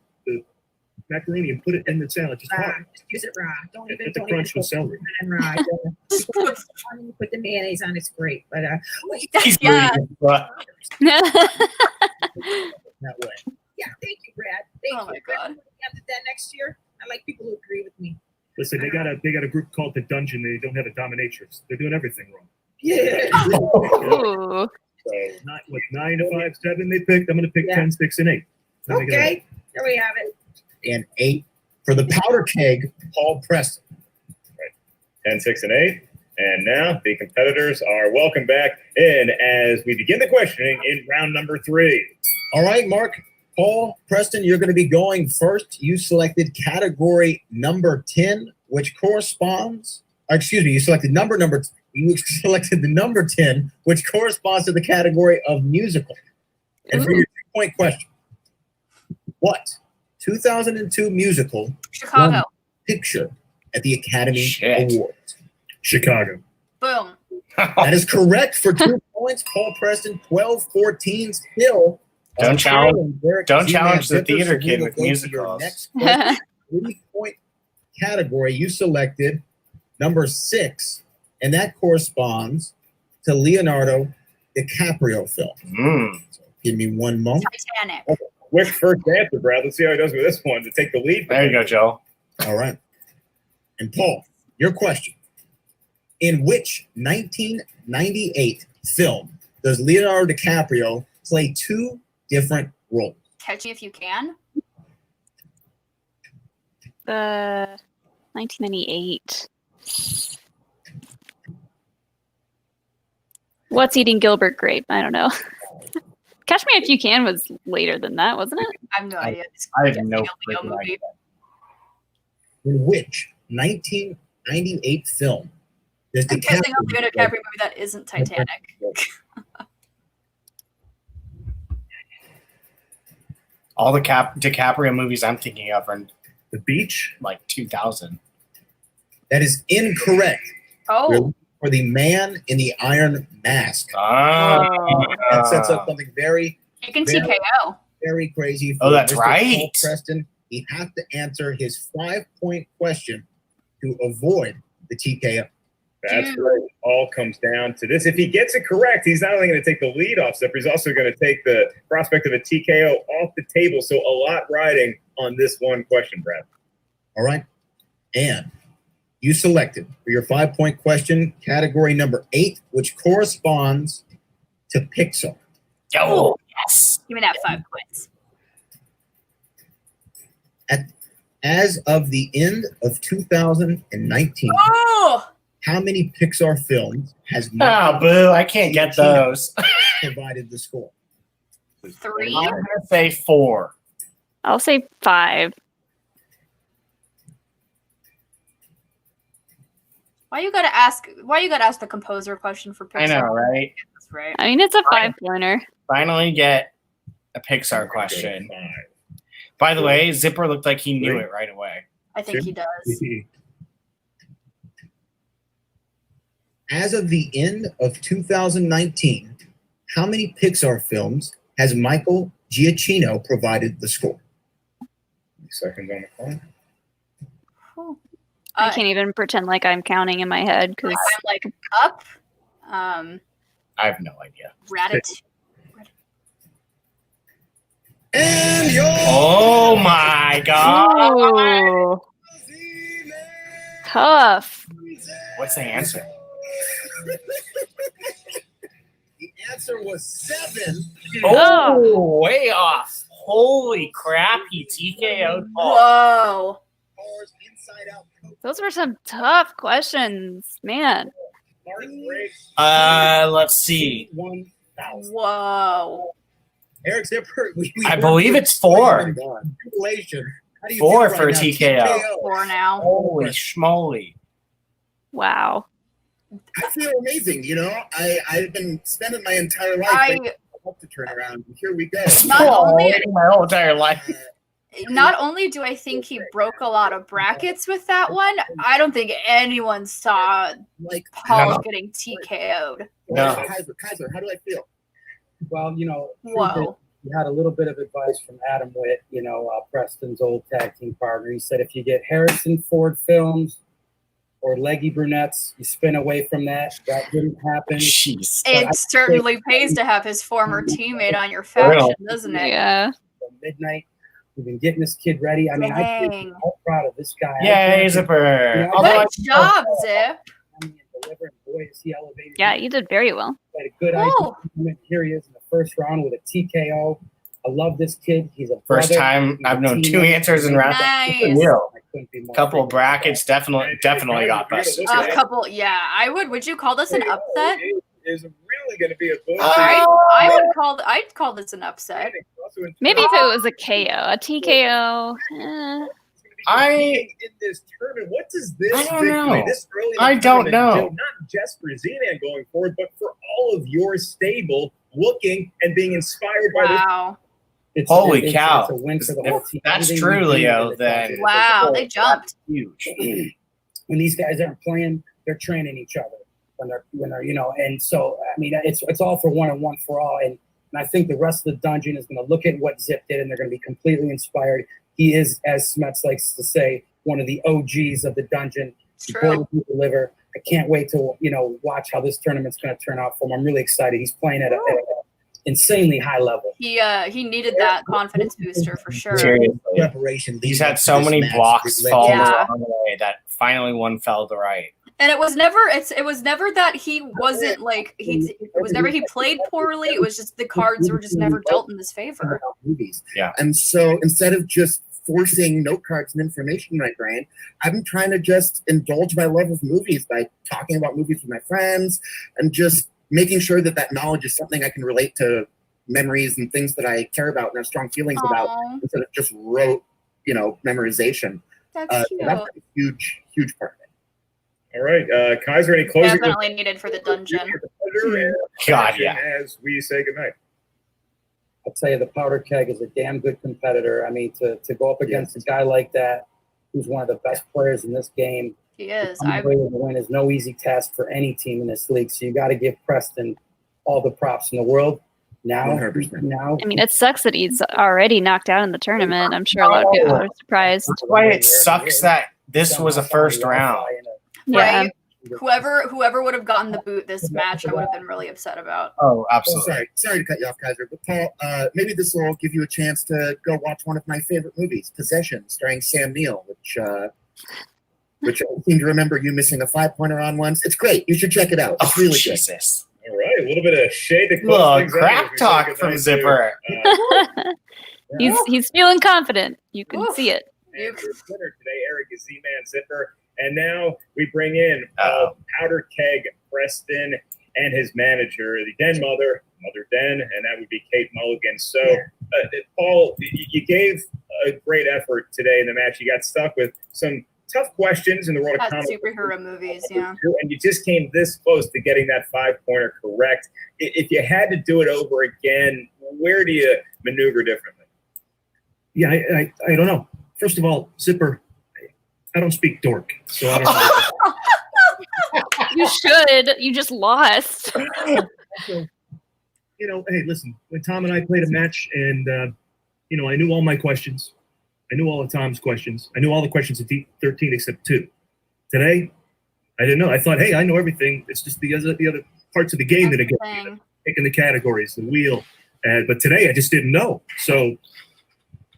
macaroni and put it in the salad. Just raw. hot. Just use it raw. Don't even Let the don't even crunch with celery. put it in raw. When you put the mayonnaise on, it's great. But He's Yeah. reading, but That way. yeah, thank you, Brad. Thank Oh my you. God. After that next year, I like people who agree with me. Listen, they got a group called the Dungeon. They don't have a dominatrix. They're doing everything wrong. Yeah. Ooh. So, Not with 9, 5, 7 they picked. I'm going to pick Yeah. 10, 6, and 8. There we go. Okay. There we have it. And 8 for the powder keg, Paul Preston. 10, 6, and 8. And now the competitors are welcome back in as we begin the questioning in round number 3. All right, Mark. Paul Preston, you're going to be going first. You selected category number 10, which corresponds. Excuse me, you selected You selected the number 10, which corresponds to the category of musical. And for your 2-point question, what 2002 musical Chicago. won Picture at the Academy Shit. Awards? Chicago. Boom. That is correct for 2 points. Paul Preston, 12-14 still. Don't challenge- Derek don't Z-Man challenge the Zipper, so theater we kid will with go to your musicals. Next question. 3-point category, you selected number 6, and that corresponds to Leonardo DiCaprio film. So give me one moment. And Paul, your question. In which 1998 film does Leonardo DiCaprio play two different roles? Catch Me If You Can. 1998. What's Eating Gilbert Grape? I don't know. Catch Me If You Can was later than that, wasn't it? I have no idea. I have no Leo freaking movie. idea. In which 1998 film does I'm guessing I'll DiCaprio go to play every movie that isn't Titanic. All the DiCaprio movies I'm thinking of are The Beach? like 2000. That is incorrect. Oh, We're for the Man in the Iron Mask. That sets up something very, you can very, TKO. very crazy. Oh, that's Mr. right. Paul Preston, he has to answer his 5-point question to avoid the TKO. That's right. It all comes down to this. If he gets it correct, he's not only going to take the lead off Zipper, he's also going to take the prospect of a TKO off the table. So a lot riding on this one question, Brad. All right. And you selected for your 5-point question category number 8, which corresponds to Pixar. Oh, yes. Give me that 5 points. As of the end of 2019, Oh, how many Pixar films has Oh, boo. I can't get those. provided the score? 3. I'm going to say 4. I'll say 5. Why you gotta ask the composer question for Pixar? I know, right? That's right. I mean, it's a 5-pointer. Finally get a Pixar question. By the way, Zipper looked like he knew it right away. I think he does. As of the end of 2019, how many Pixar films has Michael Giacchino provided the score? Seconds on the clock. I can't even pretend like I'm counting in my head because I'm like Up. I have no idea. Ratatouille. And Oh my god. Ooh. Tough. What's the answer? The answer was 7. Oh, way off. Holy crap, he TKO'd Paul. Whoa. Those were some tough questions, man. Let's see. 1,000. Whoa. Eric Zipper, I believe it's 4. Congratulations. How do you 4 feel for right now? TKO. 4 now. Holy schmoly. Wow. I feel amazing. You know, I've been spending my entire life I thinking I hope to turn around. And here we go. not only my whole entire life. not only do I think he broke a lot of brackets with that one, I don't think anyone saw Like Paul getting TKO'd. No. Kaiser, how do I feel? Well, you know, Whoa. he had a little bit of advice from Adam Witt, Preston's old tag team partner. He said if you get Harrison Ford films or leggy brunettes, you spin away from that. That didn't happen. Jeez. It certainly pays to have his former teammate on your faction, doesn't it? Yeah. From midnight, we've been getting this kid ready. I mean, I Dang. think I'm proud of this guy. Yay, Zipper. Good job, Zip. Boy, is he elevated. Yeah, you did very well. Had a good Cool. idea. Here he is in the first round with a TKO. I love this kid. He's a First brother. time He's a I've known 2 teammate. answers in round. Nice. Real. I couldn't be more Couple of freaking brackets definitely got busted. A couple, yeah. I would. Would you call this an upset? Is really going to be a book. I'd call this an upset. Maybe if it was a KO, a TKO. In this tournament, what does this I don't victory, know. this early in the I don't tournament know. do, not just for Zenan going forward, but for all of your stable looking and being inspired by this? Wow. Holy cow. It's a win for the whole team. That's Everything true, we do Leo, is a then. positive. Wow, they jumped. Huge. When these guys aren't playing, they're training each other. When they're and so I mean it's all for one and one for all. And I think the rest of the dungeon is going to look at what Zip did and they're going to be completely inspired. He is, as Smets likes to say, one of the OGs of the dungeon. True. He deliver. I can't wait to watch how this tournament's going to turn out for him. I'm really excited. He's playing at insanely high level. He needed that confidence booster for sure. Seriously. Preparation. He's leading had up to so this many match blocks that led fall to- the Yeah. wrong way that finally one fell to right. And it was never that he wasn't like it was never he played poorly. It was just the cards were just never dealt in his favor. Movies. Yeah. And so instead of just forcing note cards and information in my brain, I've been trying to just indulge my love of movies by talking about movies with my friends and just making sure that that knowledge is something I can relate to memories and things that I care about and have strong feelings about Aw, instead of just rote, memorization. that's cute. So that's a huge part of it. All right, Kaiser, any closing? Definitely needed for the dungeon. God, yeah. As we say goodnight. I'll tell you, the powder keg is a damn good competitor. I mean, to go up against a guy like that, who's one of the best players in this game, He is. to come away with a win is no easy task for any team in this league. So you got to give Preston all the props in the world. Now, 100%. I mean, it sucks that he's already knocked out in the tournament. I'm sure a lot of people are surprised. That's why it sucks that this was a first round. Yeah. Right? Whoever would have gotten the boot this match, I would have been really upset about. Oh, Oh, absolutely. sorry to cut you off, Kaiser, but Paul, maybe this will give you a chance to go watch one of my favorite movies, Possession, starring Sam Neill, which I seem to remember you missing a 5-pointer on once. It's great. You should check it out. It's really good. Jesus. All right, a little bit of shade to close Little things out crap as we say talk goodnight from to, Zipper. He's feeling confident. You can Oof. see it. And your winner today, Eric, is Z-Man Zipper. And now we bring in Powder Keg Preston and his manager, the Den Mother Den, and that would be Kate Mulligan. So, Paul, you gave a great effort today in the match. You got stuck with some tough questions in the world of At comic superhero movies, yeah. and you just came this close to getting that 5-pointer correct. If you had to do it over again, where do you maneuver differently? Yeah, I don't know. First of all, Zipper, I don't speak dork, so I don't know. You should. You just lost. So, hey, listen, when Tom and I played a match and, I knew all my questions. I knew all of Tom's questions. I knew all the questions at D13 except 2. Today, I didn't know. I thought, hey, I know everything. It's just the other parts of the game that are getting picking the categories, the wheel. But today, I just didn't know. So,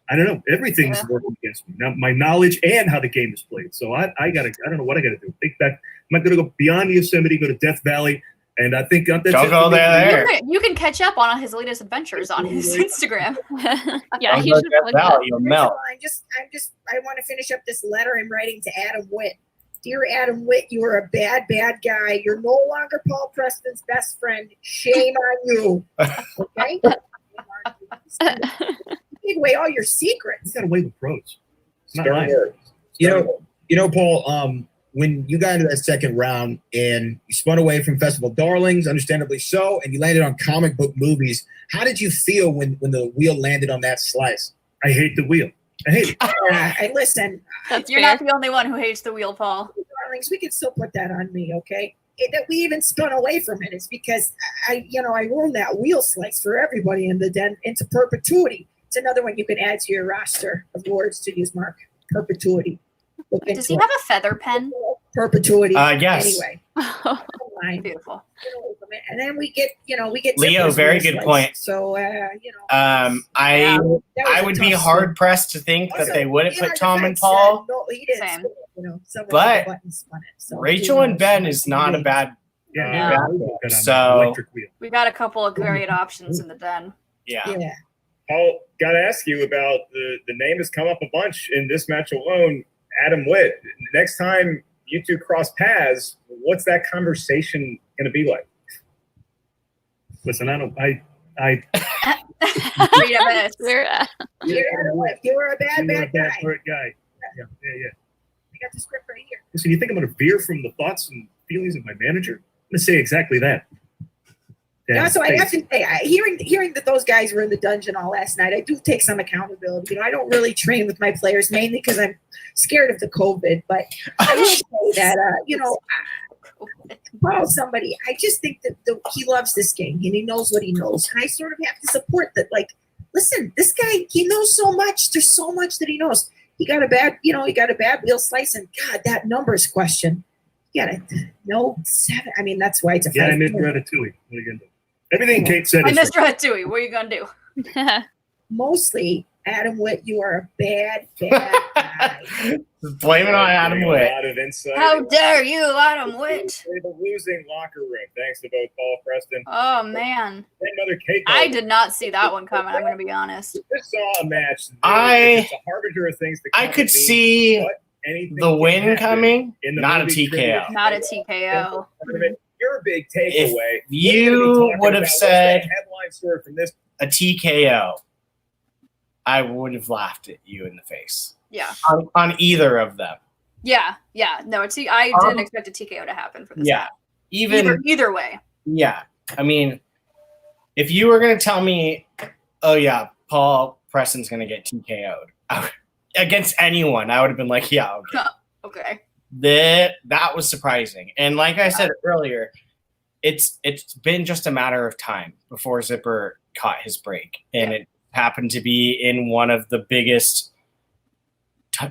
I don't know. Everything's working against me. Now, my knowledge and how the game is played. So, I don't know what I got to do. Think back. I'm not going to go beyond Yosemite, go to Death Valley. And I think that's Don't go there. You can catch up on his latest adventures on his Instagram. Yeah, he Don't should go plug Death that. Valley, you'll melt. I want to finish up this letter I'm writing to Adam Witt. Dear Adam Witt, you are a bad guy. You're no longer Paul Preston's best friend. Shame on you. Okay? Take away all your secrets. He's got away with pros. It's not Stern mine. words. Paul, when you got into that second round and you spun away from Festival Darlings, understandably so, and you landed on comic book movies, how did you feel when the wheel landed on that slice? I hate the wheel. I hate it. I listen. You're not the only one who hates the wheel, Paul. Darlings, we can still put that on me, okay? That we even spun away from it is because I ruined that wheel slice for everybody in the den into perpetuity. It's another one you can add to your roster of words to use, Mark. Perpetuity. Does he have a feather pen? Perpetuity. Yes. Anyway. Beautiful. And then we get Leo, Zipper's very wheel good slice. point. So I would be hard pressed to think that they wouldn't put Tom and Paul. No, he didn't. Same. But so Rachel and Ben is not a bad. So we got a couple of great options in the den. Yeah. Paul, got to ask you about the name has come up a bunch in this match alone. Adam Witt. Next time you two cross paths, what's that conversation going to be like? Listen, I You were a bad guy. guy. Yeah. I got the script right here. Listen, you think I'm going to veer from the thoughts and feelings of my manager? I'm going to say exactly that. Yeah, so I have to say, hearing that those guys were in the dungeon all last night, I do take some accountability. I don't really train with my players, mainly because I'm scared of the COVID. But I will say that, Paul, somebody, I just think that he loves this game and he knows what he knows. And I sort of have to support that. Like, listen, this guy, he knows so much. There's so much that he knows. He got a bad wheel slice, and God, that numbers question. You got to know 7. I mean, that's why it's a 5. Yeah, I made Ratatouille. What are you going to do? Everything Kate said Hi, is Mr. Hatui, what are you gonna do? Mostly, Adam Witt, you are a bad guy. Blame it on Adam Getting Witt. A lot of insight. How dare you, Adam Witt? The losing locker room. Thanks to both Paul Preston Oh man, and Mother Kate. I did not see that one coming. I'm gonna be honest. Just saw a match. I- It's a harbinger of things to I come. could It means see what anything the can win happen coming, in the not a movie trivia. TKO. Not a TKO. Your big takeaway. If we're gonna be you talking would have about what's said the headline story from this. a TKO, I would have laughed at you in the face Yeah, on either of them. yeah. No, I didn't expect a TKO to happen for this. Yeah, match. even Either way. yeah. I mean, if you were gonna tell me, oh yeah, Paul Preston's gonna get TKO'd against anyone, I would have been like, yeah, okay. Okay. That was surprising, and like I said earlier, it's been just a matter of time before Zipper caught his break, and it happened to be in one of the biggest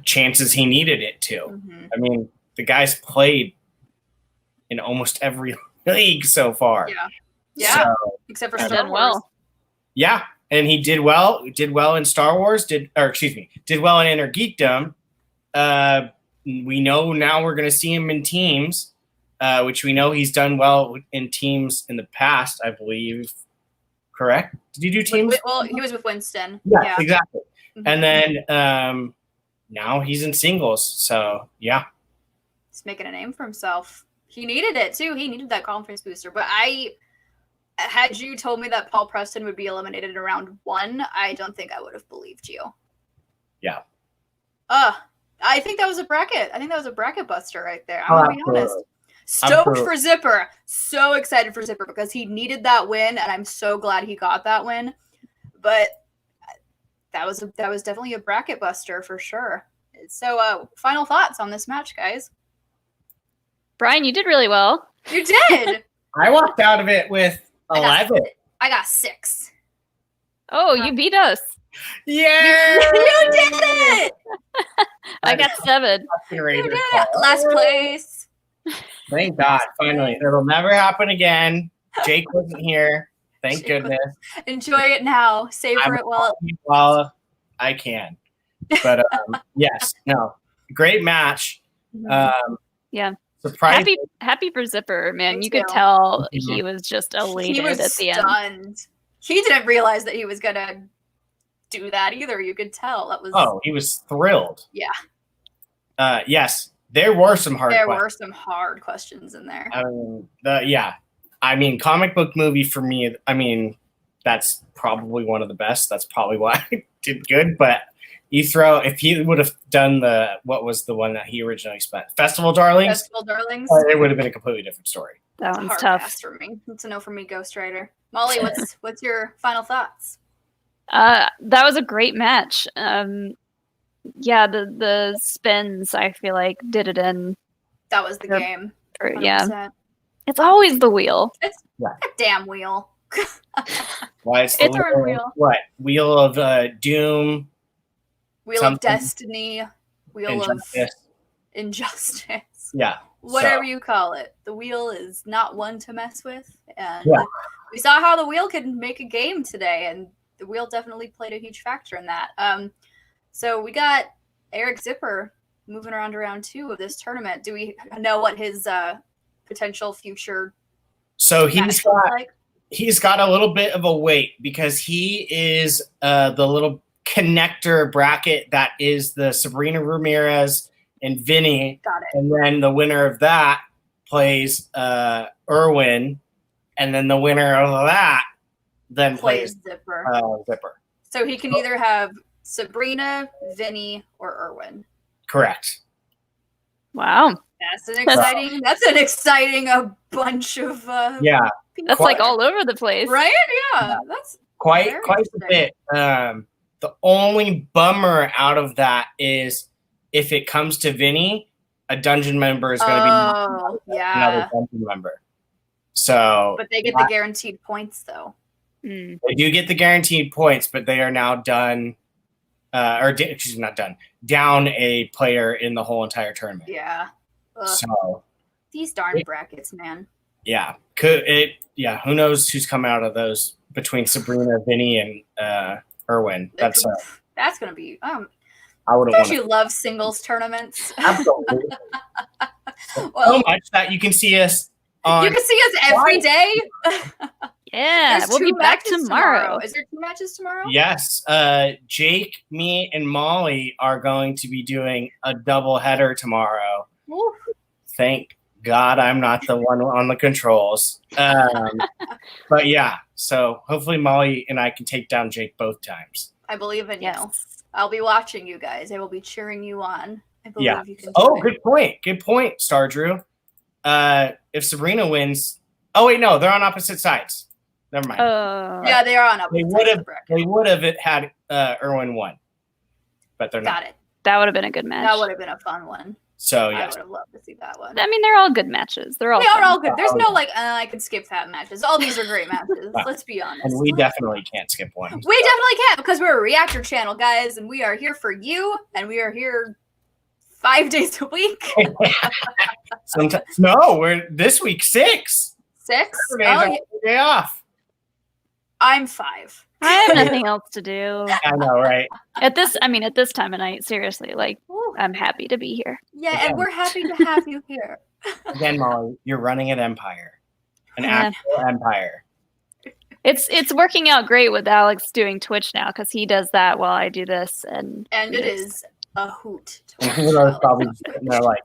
chances he needed it to. Mm-hmm. I mean, the guy's played in almost every league so far. Yeah. So, Except for He's Star done Wars. well. yeah, and he did well. Did well in Star Wars. Did well in Inner Geekdom. We know now we're going to see him in teams, which we know he's done well in teams in the past, I believe. Correct? Did he do teams? Well, he was with Winston. Yeah, exactly. Mhm. And then now he's in singles. So, yeah. He's making a name for himself. He needed it too. He needed that confidence booster. But had you told me that Paul Preston would be eliminated in round 1, I don't think I would have believed you. Yeah. I think that was a bracket. I think that was a bracket buster right there. I'm Oh, gonna be honest. absolutely. Stoked Absolutely. for Zipper. So excited for Zipper because he needed that win, and I'm so glad he got that win. But that was definitely a bracket buster for sure. So, final thoughts on this match, guys? Brian, you did really well. You did. I walked out of it with 11. I got 6. Oh, you beat us. Yeah. You did it. I got 7. You did it. Last place. Thank God. Finally. It'll never happen again. Jake wasn't here. Thank goodness. Enjoy it now. Savor it while I can. But yes, no. Great match. Yeah. Surprising. Happy for Zipper, man. Me You could too. tell he was just He elated was at the end. stunned. He didn't realize that he was gonna do that either. You could tell. That was. Oh, he was thrilled. Yeah. Yes, there were some hard There questions. were some hard questions in there. I mean, comic book movie for me, I mean, that's probably one of the best. That's probably why I did good. But if he would have done what was the one that he originally spent? Festival Darlings? Festival Darlings. It would have been a completely different story. That one's Hard tough. pass for me. That's a no for me, Ghost Rider. Molly, what's your final thoughts? That was a great match. Yeah, the spins I feel like did it in. That was the Or- game. Yeah, 100%. it's always the wheel. It's a damn wheel. Why it's It's a wheel. What? Wheel of Doom. Wheel of Something. Destiny. Wheel Injustice. of Injustice. Yeah. Whatever so- you call it. The wheel is not one to mess with. And Yeah. we saw how the wheel could make a game today, and the wheel definitely played a huge factor in that. So we got Eric Zipper moving around to round 2 of this tournament. Do we know what his potential future So match looks like? he's got a little bit of a wait because he is the little connector bracket that is the Sabrina Ramirez and Vinny. Got it. And then the winner of that plays Irwin. And then the winner of that then plays Zipper. Zipper. So he can either have Sabrina, Vinny, or Irwin. Correct. Wow, That's an exciting bunch of Yeah. that's like all over the place. right? Yeah. That's Quite very a interesting. bit. The only bummer out of that is if it comes to Vinny, a dungeon member is going to Oh, be yeah. another dungeon member. So But they get the guaranteed points though. Mm. they do get the guaranteed points, but they are now done, excuse me, not done, down a player in the whole entire tournament. Yeah. Ugh. So These darn brackets, man. Yeah. Could it? Yeah. Who knows who's come out of those between Sabrina, Vinny, and Erwin? That's gonna be. I would have Don't won. you love singles tournaments? Absolutely. Well, so much that you can see us on. You can see us every day. Yeah, There's we'll be 2 back matches tomorrow. Is there 2 matches tomorrow? Yes. Jake, me, and Molly are going to be doing a double header tomorrow. Ooh. Thank God I'm not the one on the controls. But yeah, so hopefully Molly and I can take down Jake both times. I believe in you. I'll be watching you guys. I will be cheering you on. I believe Yeah. you can do Oh, it. good point. Good point, Star Drew. If Sabrina wins, oh wait, no, they're on opposite sides. Never mind. Yeah, they are on opposite sides of the bracket. They would have had Erwin won, but they're not. Got it. That would have been a good match. That would have been a fun one. So I yeah, would have loved to see that one. I mean, they're all good matches. They are fun. all good. There's no like I could skip that matches. All these are great matches. Let's be honest. and we definitely can't skip one. We definitely can't because we're a reactor channel, guys, and we are here for you, and we are here 5 days a week. Sometimes no, we're this week 6. 6? Day off. I'm 5. I have nothing else to do. I know, right? At this time of night, seriously, like I'm happy to be here. Yeah, and we're happy to have you here. Again, Molly, you're running an empire, an Yeah. actual empire. It's working out great with Alex doing Twitch now because he does that while I do this, and it is a hoot. And people are probably sitting there like,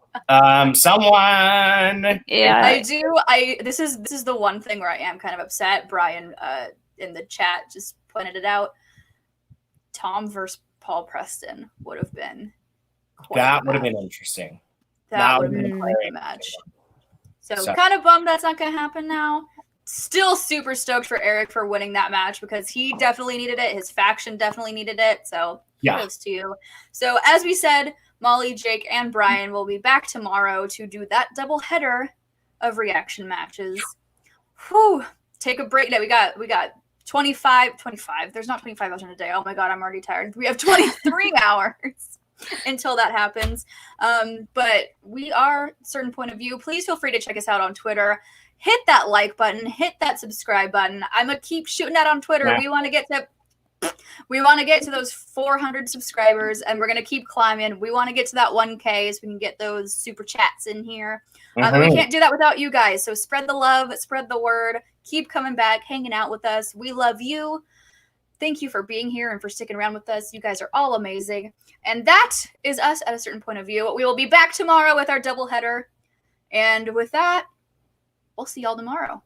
someone. Yeah, I do. This is the one thing where I am kind of upset. Brian in the chat just pointed it out. Tom versus Paul Preston would have been. That would have been interesting. That would have been quite a match. So kind of bummed that's not going to happen now. Still super stoked for Eric for winning that match because he definitely needed it. His faction definitely needed it. So kudos to you. So as we said, Molly, Jake, and Brian will be back tomorrow to do that double header of reaction matches. Whew. Take a break. No, we got 25. There's not 25 hours in a day. Oh my God, I'm already tired. We have 23 hours until that happens. But we are Certain Point of View. Please feel free to check us out on Twitter. Hit that like button. Hit that subscribe button. I'm going to keep shooting that on Twitter. Yeah. We want to get to those 400 subscribers, and we're going to keep climbing. We want to get to that 1K so we can get those super chats in here. But we can't do that without you guys. So spread the love, spread the word. Keep coming back, hanging out with us. We love you. Thank you for being here and for sticking around with us. You guys are all amazing. And that is us at A Certain Point of View. We will be back tomorrow with our doubleheader. And with that, we'll see y'all tomorrow.